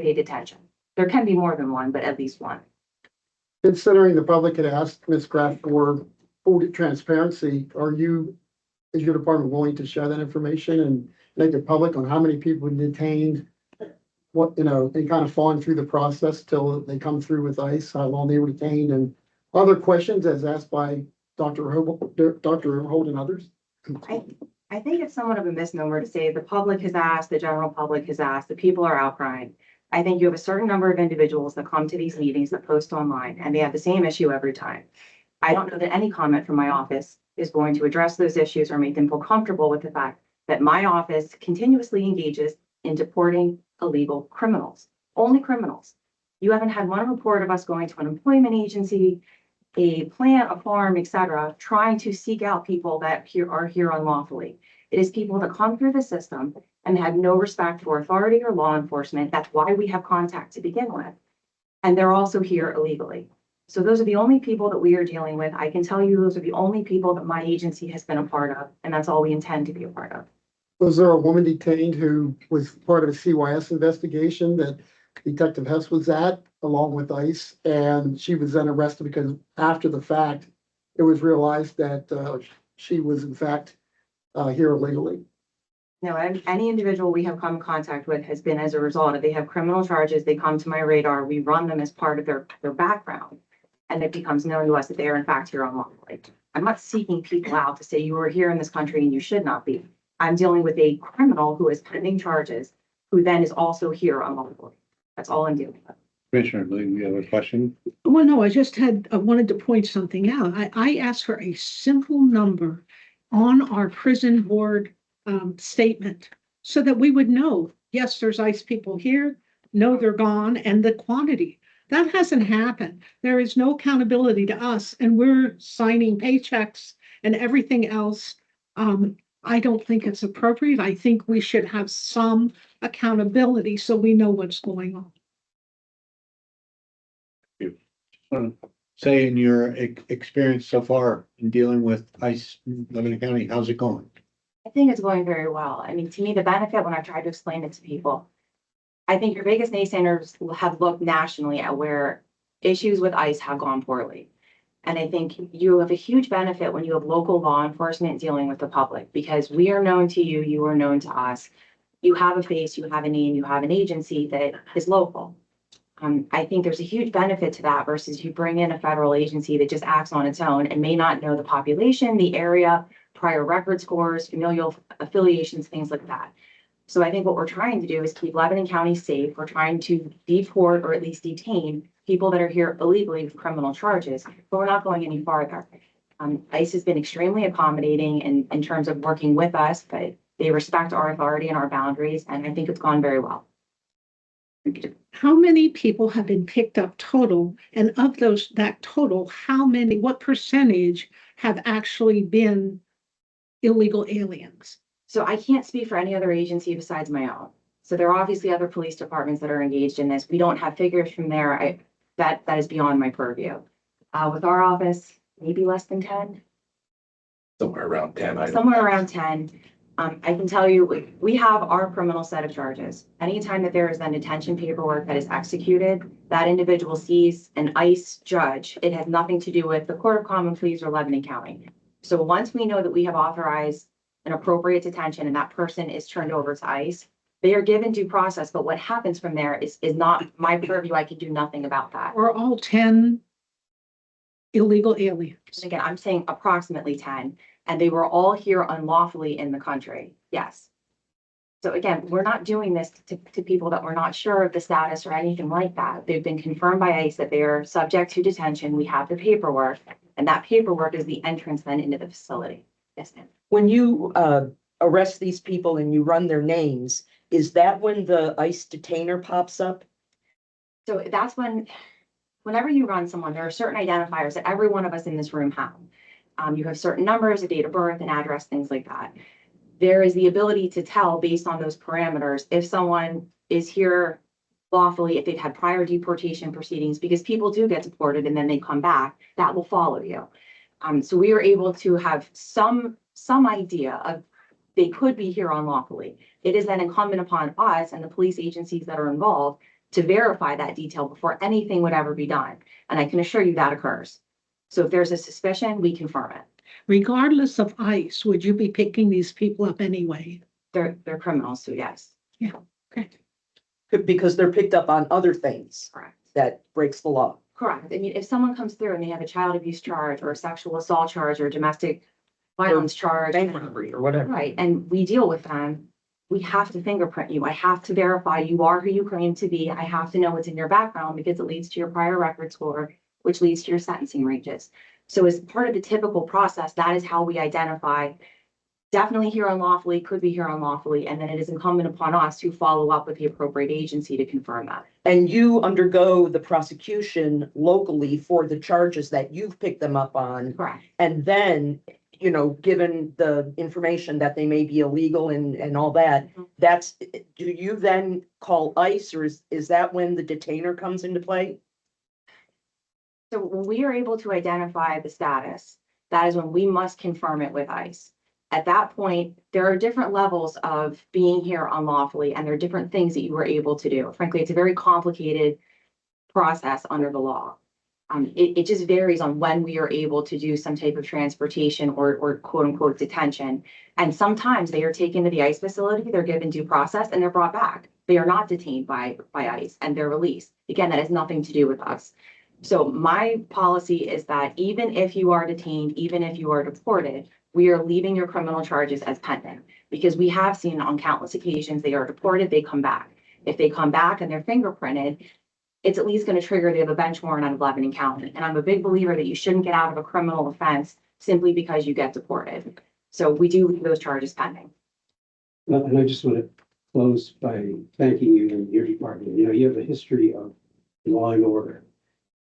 a detention. There can be more than one, but at least one. Considering the public had asked Ms. Kraft for full transparency, is your department willing to share that information and make it public on how many people were detained? What, and kind of falling through the process till they come through with ICE, how long they were detained, and other questions as asked by Dr. Holt and others? I think it's somewhat of a misnomer to say the public has asked, the general public has asked, the people are outcrying. I think you have a certain number of individuals that come to these meetings that post online, and they have the same issue every time. I don't know that any comment from my office is going to address those issues or make them feel comfortable with the fact that my office continuously engages in deporting illegal criminals, only criminals. You haven't had one report of us going to an employment agency, a plant, a farm, etc., trying to seek out people that are here unlawfully. It is people that come through the system and have no respect for authority or law enforcement. That's why we have contact to begin with. And they're also here illegally. So those are the only people that we are dealing with. I can tell you those are the only people that my agency has been a part of, and that's all we intend to be a part of. Was there a woman detained who was part of a CYS investigation that Detective Hess was at, along with ICE, and she was then arrested because after the fact, it was realized that she was in fact here illegally? No, any individual we have come in contact with has been as a result of, they have criminal charges, they come to my radar, we run them as part of their background, and it becomes known to us that they are in fact here unlawfully. I'm not seeking people out to say you are here in this country and you should not be. I'm dealing with a criminal who is pending charges, who then is also here unlawfully. That's all I'm dealing with. Commissioner Lee, you have a question? Well, no, I just wanted to point something out. I asked for a simple number on our prison board statement so that we would know, yes, there's ICE people here, no, they're gone, and the quantity. That hasn't happened. There is no accountability to us, and we're signing paychecks and everything else. I don't think it's appropriate. I think we should have some accountability so we know what's going on. Say in your experience so far in dealing with ICE in Lebanon County, how's it going? I think it's going very well. I mean, to me, the benefit when I tried to explain it to people, I think your biggest naysayers have looked nationally at where issues with ICE have gone poorly. And I think you have a huge benefit when you have local law enforcement dealing with the public, because we are known to you, you are known to us. You have a face, you have a name, you have an agency that is local. I think there's a huge benefit to that versus you bring in a federal agency that just acts on its own and may not know the population, the area, prior record scores, familial affiliations, things like that. So I think what we're trying to do is keep Lebanon County safe. We're trying to deport or at least detain people that are here illegally with criminal charges, but we're not going any farther. ICE has been extremely accommodating in terms of working with us, but they respect our authority and our boundaries, and I think it's gone very well. how many people have been picked up total? And of those, that total, what percentage have actually been illegal aliens? So I can't speak for any other agency besides my own. So there are obviously other police departments that are engaged in this. We don't have figures from there. That is beyond my purview. With our office, maybe less than 10, Somewhere around 10. somewhere around 10. I can tell you, we have our criminal set of charges. Anytime that there is then detention paperwork that is executed, that individual sees an ICE judge. It has nothing to do with the Court of Common Pleas or Lebanon County. So once we know that we have authorized an appropriate detention and that person is turned over to ICE, they are given due process. But what happens from there is not my purview. I can do nothing about that. Or all 10 illegal aliens? And again, I'm saying approximately 10, and they were all here unlawfully in the country. Yes. So again, we're not doing this to people that we're not sure of the status or anything like that. They've been confirmed by ICE that they are subject to detention. We have the paperwork, and that paperwork is the entrance then into the facility. Yes, ma'am. When you arrest these people and you run their names, is that when the ICE detainer pops up? So that's whenever you run someone, there are certain identifiers that every one of us in this room have. You have certain numbers, a date of birth, an address, things like that. There is the ability to tell based on those parameters if someone is here lawfully, if they've had prior deportation proceedings, because people do get deported and then they come back, that will follow you. So we are able to have some idea of they could be here unlawfully. It is then incumbent upon us and the police agencies that are involved to verify that detail before anything would ever be done. And I can assure you that occurs. So if there's a suspicion, we confirm it. Regardless of ICE, would you be picking these people up anyway? They're criminals, so yes. Yeah, okay. Because they're picked up on other things Correct. that breaks the law. Correct. I mean, if someone comes through and they have a child abuse charge or a sexual assault charge or a domestic violence charge. Bank robbery or whatever. Right, and we deal with them. We have to fingerprint you. I have to verify you are who you claim to be. I have to know what's in your background because it leads to your prior record score, which leads to your sentencing ranges. So as part of the typical process, that is how we identify definitely here unlawfully, could be here unlawfully, and then it is incumbent upon us to follow up with the appropriate agency to confirm that. And you undergo the prosecution locally for the charges that you've picked them up on. Correct. And then, you know, given the information that they may be illegal and all that, do you then call ICE, or is that when the detainer comes into play? So when we are able to identify the status, that is when we must confirm it with ICE. At that point, there are different levels of being here unlawfully, and there are different things that you were able to do. Frankly, it's a very complicated process under the law. It just varies on when we are able to do some type of transportation or quote unquote detention. And sometimes they are taken to the ICE facility, they're given due process, and they're brought back. They are not detained by ICE and they're released. Again, that has nothing to do with us. So my policy is that even if you are detained, even if you are deported, we are leaving your criminal charges as pending, because we have seen on countless occasions they are deported, they come back. If they come back and they're fingerprinted, it's at least going to trigger they have a bench warrant out of Lebanon County. And I'm a big believer that you shouldn't get out of a criminal offense simply because you get deported. So we do leave those charges pending. Well, and I just want to close by thanking you and your department. You know, you have a history of law and order.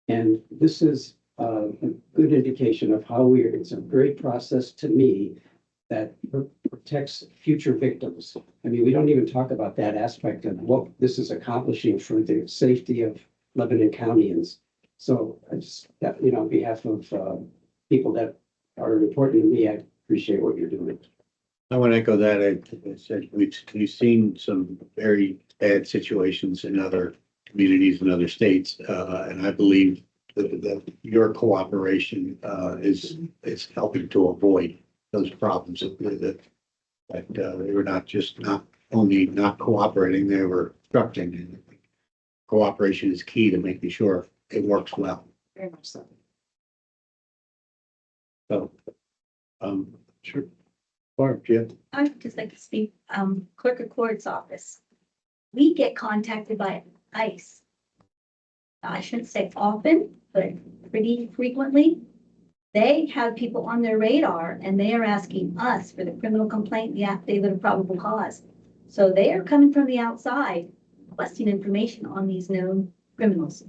And this is a good indication of how it's a great process to me that protects future victims. I mean, we don't even talk about that aspect of what this is accomplishing for the safety of Lebanon Countyans. So I just, you know, on behalf of people that are important to me, I appreciate what you're doing. I want to echo that. I said we've seen some very bad situations in other communities and other states, and I believe that your cooperation is helping to avoid those problems. That they were not only not cooperating, they were obstructing. And cooperation is key to making sure it works well. Very much so. So, sure. Barb, Jim. I would just like to speak, clerk of court's office. We get contacted by ICE. I shouldn't say often, but pretty frequently. They have people on their radar and they are asking us for the criminal complaint, the affidavit of probable cause. So they are coming from the outside requesting information on these known criminals.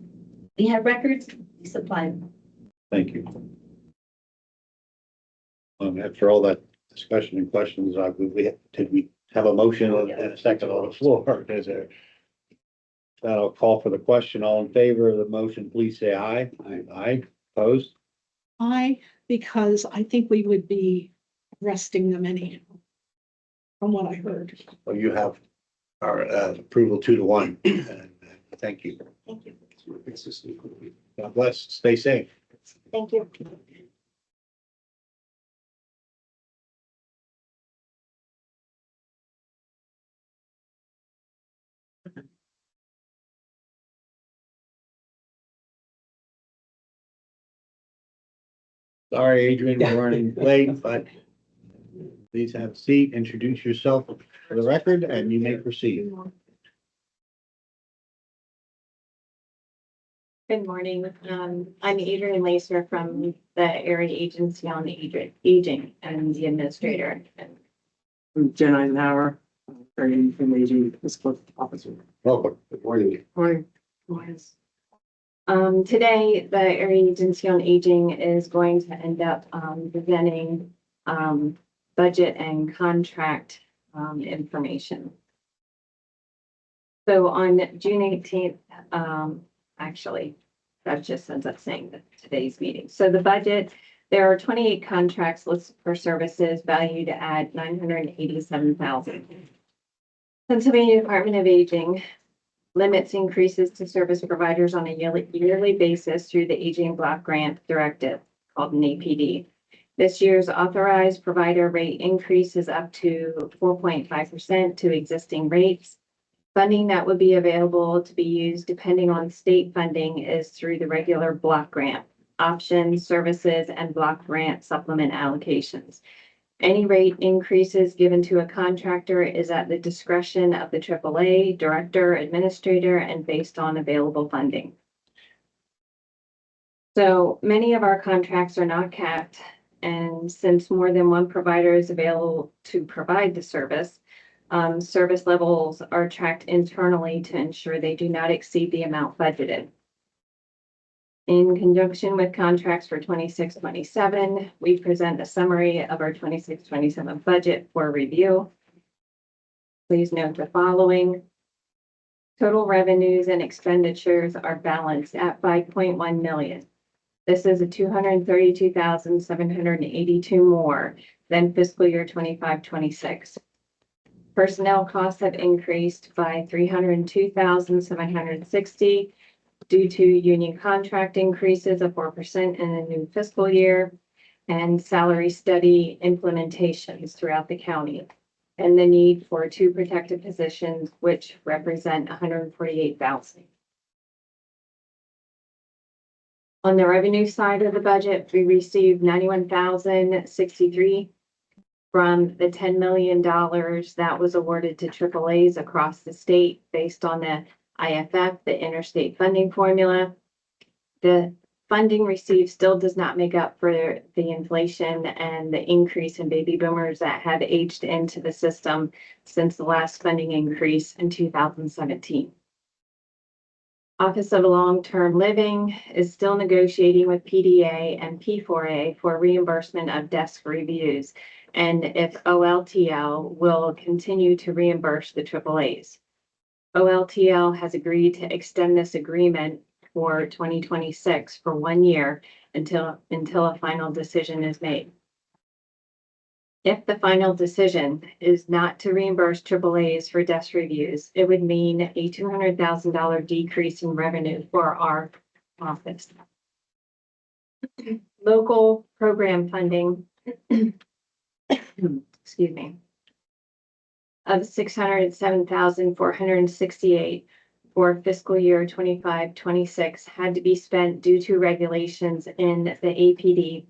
We have records, we supply them. Thank you. After all that discussion and questions, did we have a motion and a second on the floor? Is there? I'll call for the question. All in favor of the motion, please say aye. Aye. Opposed? Because I think we would be arresting them anyhow, from what I heard. Well, you have our approval 2-1. And, thank you. Thank you. God bless. Stay safe. Thank you. Sorry, Adrian, we're running late, but please have a seat, introduce yourself for the record, and you may proceed. Good morning. I'm Adrian Lacer from the Area Agency on Aging and the administrator. I'm Jen Eisenhower, Area Aging Fiscal Officer. Welcome. Good morning. Morning. Today, the Area Agency on Aging is going to end up presenting budget and contract information. So on June 18th, actually, that just ends up saying that today's meeting. So the budget, there are 28 contracts listed for services valued at $987,000. Pennsylvania Department of Aging limits increases to service providers on a yearly basis through the Aging Block Grant Directive, called an APD. This year's authorized provider rate increase is up to 4.5% to existing rates. Funding that would be available to be used depending on state funding is through the regular block grant, options, services, and block grant supplement allocations. Any rate increases given to a contractor is at the discretion of the AAA, director, administrator, and based on available funding. So many of our contracts are not capped, and since more than one provider is available to provide the service, service levels are tracked internally to ensure they do not exceed the amount budgeted. In conjunction with contracts for 26-27, we present a summary of our 26-27 budget for review. Please note the following. Total revenues and expenditures are balanced at $5.1 million. This is a $232,782 more than fiscal year 25-26. Personnel costs have increased by $302,760 due to union contract increases of 4% in the new fiscal year and salary study implementations throughout the county, and the need for 2 protected positions, which represent $148,000. On the revenue side of the budget, we received $91,063 from the $10 million that was awarded to AAAs across the state based on the IFF, the interstate funding formula. The funding received still does not make up for the inflation and the increase in baby boomers that have aged into the system since the last funding increase in 2017. Office of Long-Term Living is still negotiating with PDA and P4A for reimbursement of desk reviews, and if OLTL will continue to reimburse the AAAs. OLTL has agreed to extend this agreement for 2026 for 1 year until a final decision is made. If the final decision is not to reimburse AAAs for desk reviews, it would mean a $200,000 decrease in revenue for our office. Local program funding, excuse me, of $607,468 for fiscal year 25-26 had to be spent due to regulations in the APD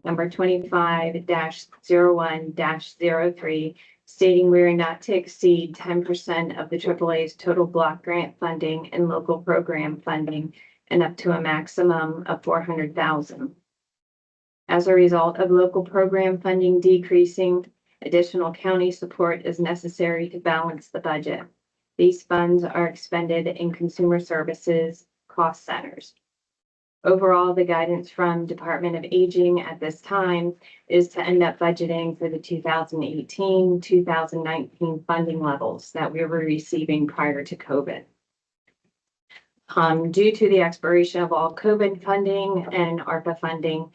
number 25-01-03, stating we are not to exceed 10% of the AAA's total block grant funding and local program funding, and up to a maximum of $400,000. As a result of local program funding decreasing, additional county support is necessary to balance the budget. These funds are expended in consumer services cost centers. Overall, the guidance from Department of Aging at this time is to end up budgeting for the 2018, 2019 funding levels that we were receiving prior to COVID. Due to the expiration of all COVID funding and ARPA funding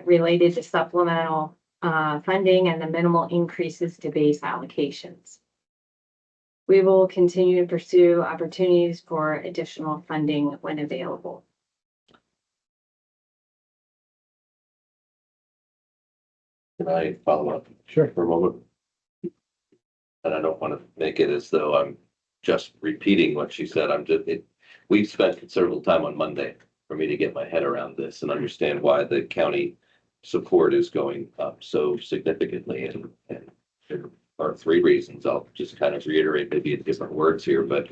related to supplemental funding and the minimal increases to base allocations. We will continue to pursue opportunities for additional funding when available. Can I follow up? Sure. For a moment? And I don't want to make it as though I'm just repeating what she said. We've spent considerable time on Monday for me to get my head around this and understand why the county support is going up so significantly. And there are three reasons. I'll just kind of reiterate maybe in different words here, but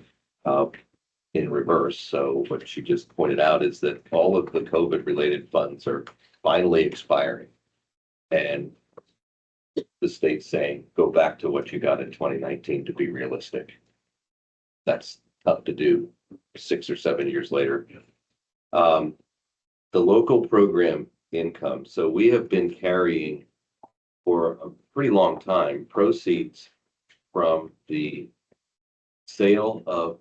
in reverse. So what she just pointed out is that all of the COVID related funds are finally expiring. And the state's saying, go back to what you got in 2019 to be realistic. That's tough to do 6 or 7 years later. The local program income. So we have been carrying for a pretty long time proceeds from the sale of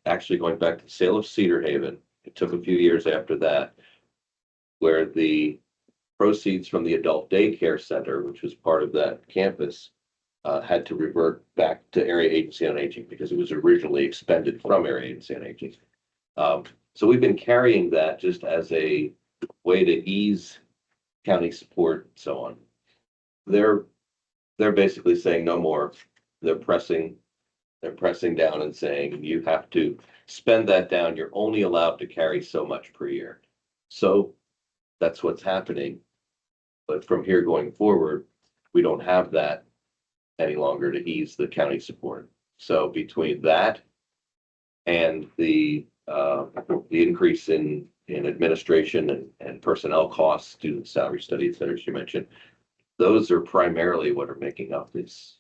actually going back to the sale of Cedar Haven. It took a few years after that, where the proceeds from the adult daycare center, which was part of that campus, had to revert back to Area Agency on Aging because it was originally expended from Area Agency on Aging. So we've been carrying that just as a way to ease county support and so on. They're basically saying no more. They're pressing down and saying you have to spend that down. You're only allowed to carry so much per year. So that's what's happening. But from here going forward, we don't have that any longer to ease the county support. So between that and the increase in administration and personnel costs due to the salary study centers you mentioned, those are primarily what are making up this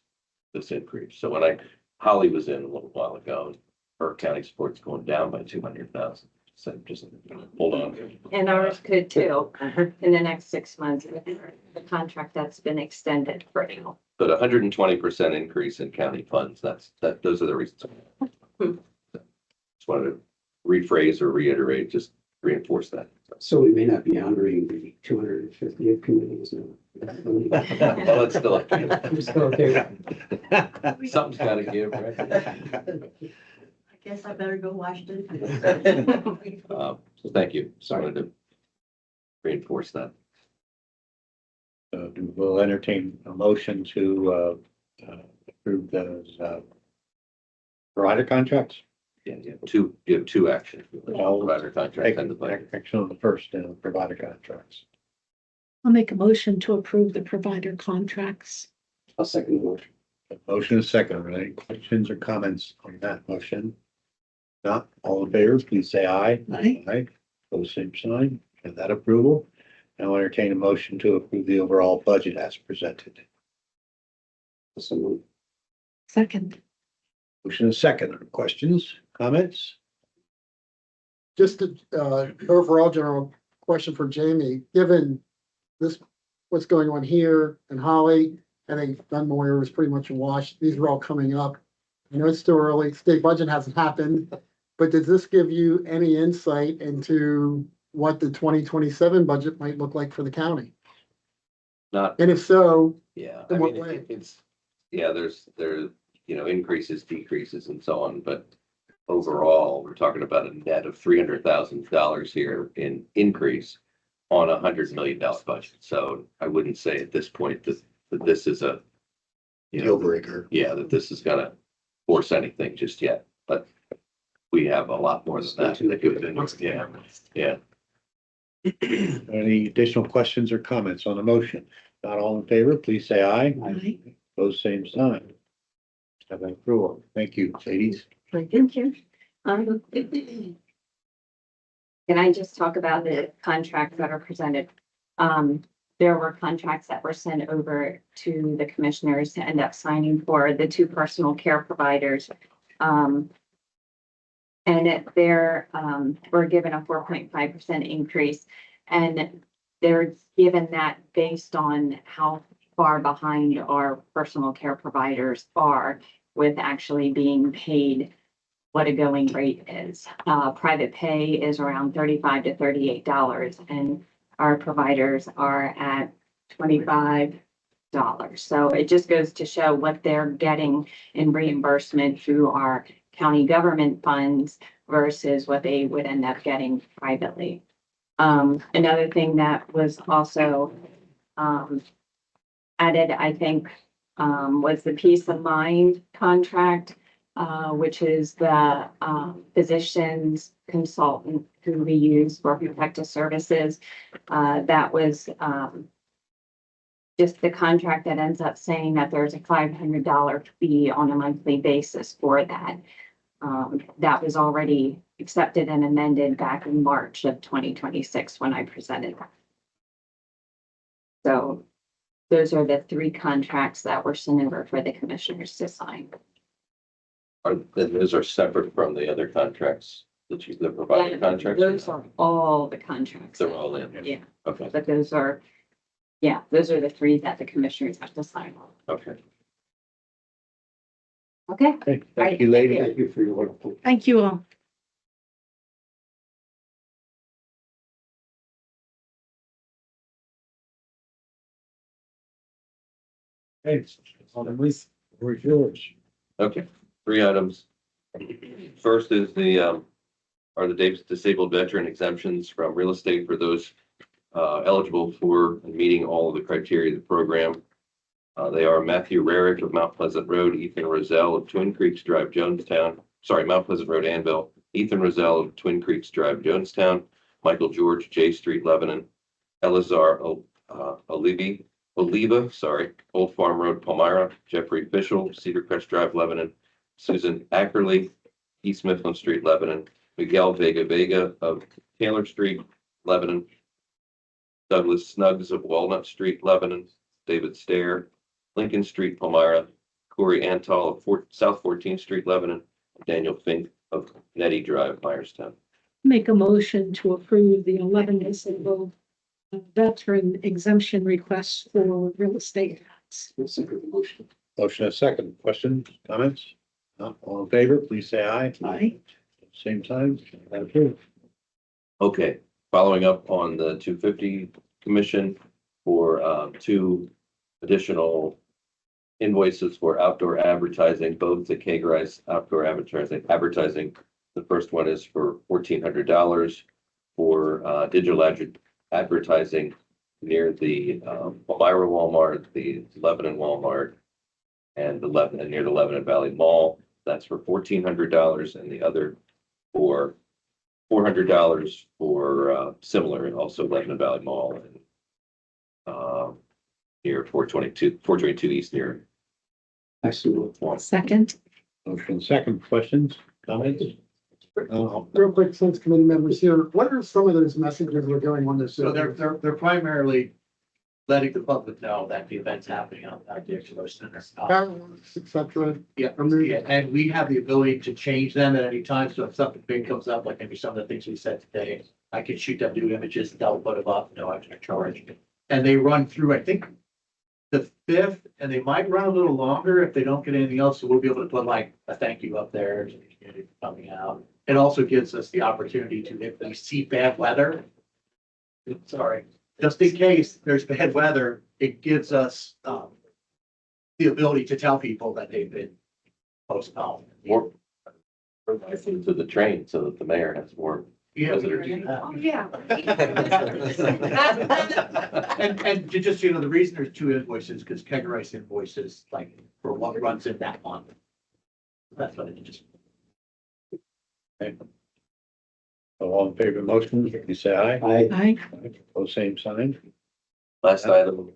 increase. So when Holly was in a little while ago, her county support's going down by 200,000. So just hold on. And ours could too, in the next 6 months, the contract that's been extended for now. But 120% increase in county funds, those are the reasons. Just wanted to rephrase or reiterate, just reinforce that. So we may not be honoring the 250th committees now. Well, it's still, I'm still okay. something's got to give, right? I guess I better go wash dishes. So thank you. Just wanted to reinforce that. We'll entertain a motion to approve those provider contracts. Yeah, you have two actions. Provider contract and the budget. Action on the first, provider contracts. I'll make a motion to approve the provider contracts. I'll second the motion. A motion is second. Are there any questions or comments on that motion? Not all in favor, please say aye. Aye. Aye. Pose same sign. And that approval. Now entertain a motion to approve the overall budget as presented. So moved. Second. Motion is second. Questions, comments? Just a overall general question for Jamie, given this, what's going on here and Holly, I think Dunmore was pretty much a wash. These are all coming up. I know it's still early, state budget hasn't happened, but does this give you any insight into what the 2027 budget might look like for the county? Not, And if so, yeah, in I what mean, way? it's, yeah, there's, increases, decreases and so on, but overall, we're talking about a net of $300,000 here in increase on $100 million budget. So I wouldn't say at this point that this is a Deal breaker. Yeah, that this is gonna force anything just yet, but we have a lot more than that. That goes in. Yeah. Any additional questions or comments on the motion? Not all in favor, please say aye. Aye. Pose same sign. Have that approval. Thank you, ladies. Thank you. Can I just talk about the contracts that are presented? There were contracts that were sent over to the commissioners to end up signing for the 2 personal care providers we're given a 4.5% increase. And they're given that based on how far behind our personal care providers are with actually being paid what a going rate is. Private pay is around $35 to $38, and our providers are at $25. So it just goes to show what they're getting in reimbursement through our county government funds versus what they would end up getting privately. Another thing that was also added, I think, was the Peace of Mind contract, which is the physician's consultant who we use for protective services. That was just the contract that ends up saying that there's a $500 fee on a monthly basis for that. That was already accepted and amended back in March of 2026 when I presented that. So those are the three contracts that were sent over for the commissioners to sign. Those are separate from the other contracts that the provider contracts? Those are all the contracts. They're all in? Yeah, Okay, but those are the three that the commissioners have to sign on. okay. Okay. Okay, thank you, lady. Thank you for your wonderful. Thank you all. Hey, where's yours? Okay, three items. First is are the disabled veteran exemptions from real estate for those eligible for and meeting all of the criteria of the program. They are Matthew Rarick of Mount Pleasant Road, Ethan Roselle of Twin Creeks Drive, Mount Pleasant Road, Anvil, Ethan Roselle of Twin Creeks Drive, Jonestown, Michael George, J Street, Lebanon, Elazar Oliva, Old Farm Road, Palmyra, Jeffrey Fischel, Cedar Crest Drive, Lebanon, Susan Ackerley, East Mifflin Street, Lebanon, Miguel Vega of Taylor Street, Lebanon, Douglas Snuggs of Walnut Street, Lebanon, David Stair, Lincoln Street, Palmyra, Corey Antal of South 14th Street, Lebanon, and Daniel Fink of Nettie Drive, Myerstown. Make a motion to approve the 11 disabled veteran exemption requests for real estate. Motion a second. Questions, comments? Not all in favor, please say aye. Aye. Same time, that approved. Okay, following up on the 250 commission for two additional invoices for outdoor advertising, both the categorized outdoor advertising. The first one is for $1,400 for digital advertising near the Palmyra Walmart, the Lebanon Walmart, and near the Lebanon Valley Mall. That's for $1,400, and the other for $400 for similar, and also Lebanon Valley Mall and near 422 East near. Second. Motion second. Questions, comments? Real quick, since committee members here, what are some of those messages we're going on this? So they're primarily letting the public know that the event's happening on the Expo Center. Fireworks, et cetera. Yeah, and we have the ability to change them at any time. So if something big comes up, like maybe some of the things we said today, I can shoot them new images, they'll put them up, no extra charge. And they run through, I think, the 5th, and they might run a little longer if they don't get anything else. So we'll be able to put like a thank you up there to the community coming out. It also gives us the opportunity to, if we see bad weather, just in case there's bad weather, it gives us the ability to tell people that they've been postponed. More to the train so that the mayor has more visitors. Oh, yeah. And to just, the reason there's two invoices, because categorized invoices, like for what runs in that month. That's what it just. Okay. All in favor of the motion, please say aye. Aye. Pose same sign. Last item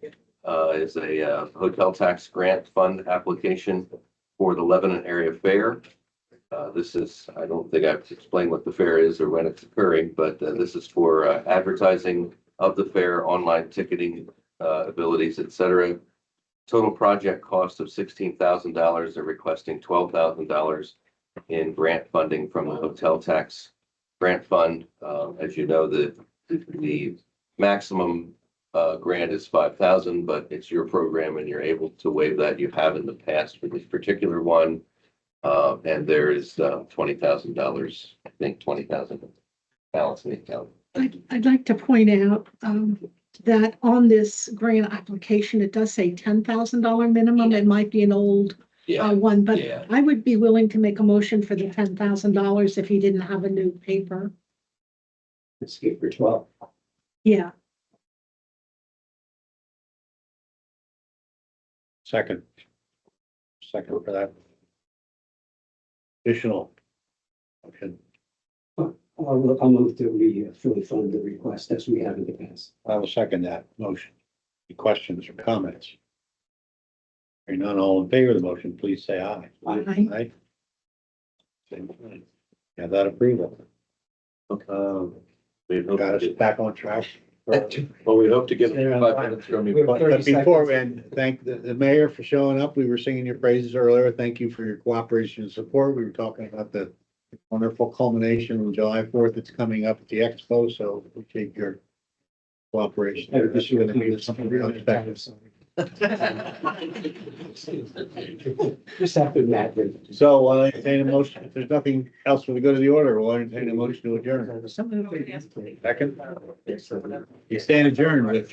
is a hotel tax grant fund application for the Lebanon Area Fair. This is, I don't think I have to explain what the fair is or when it's occurring, but this is for advertising of the fair, online ticketing abilities, etc. Total project cost of $16,000. They're requesting $12,000 in grant funding from the hotel tax grant fund. As you know, the maximum grant is 5,000, but it's your program and you're able to waive that. You have in the past for this particular one. And there is $20,000, I think 20,000 balance in the account. I'd like to point out, that on this grant application, it does say $10,000 minimum. It might be an old one, but Yeah. I would be willing to make a motion for the $10,000 if he didn't have a new paper. Let's get for 12. Yeah, Second. Second for that. Additional. Okay, I'll move that we fully fund the request as we have in the past. I will second that motion. Any questions or comments? Hearing none, all in favor of the motion, please say aye. Aye. Aye. Same sign. Have that approval. We hope Got us to- back on track. Well, we hope to get 5 minutes from you. But before, and thank the mayor for showing up. We were singing your praises earlier. Thank you for your cooperation and support. We were talking about the wonderful culmination on July 4th. It's coming up at the expo, so appreciate your cooperation. This is gonna be something real unexpected. Just have to imagine. So I'll entertain a motion. If there's nothing else for the good of the order, we'll entertain a motion to adjourn. Second? You stand adjourned with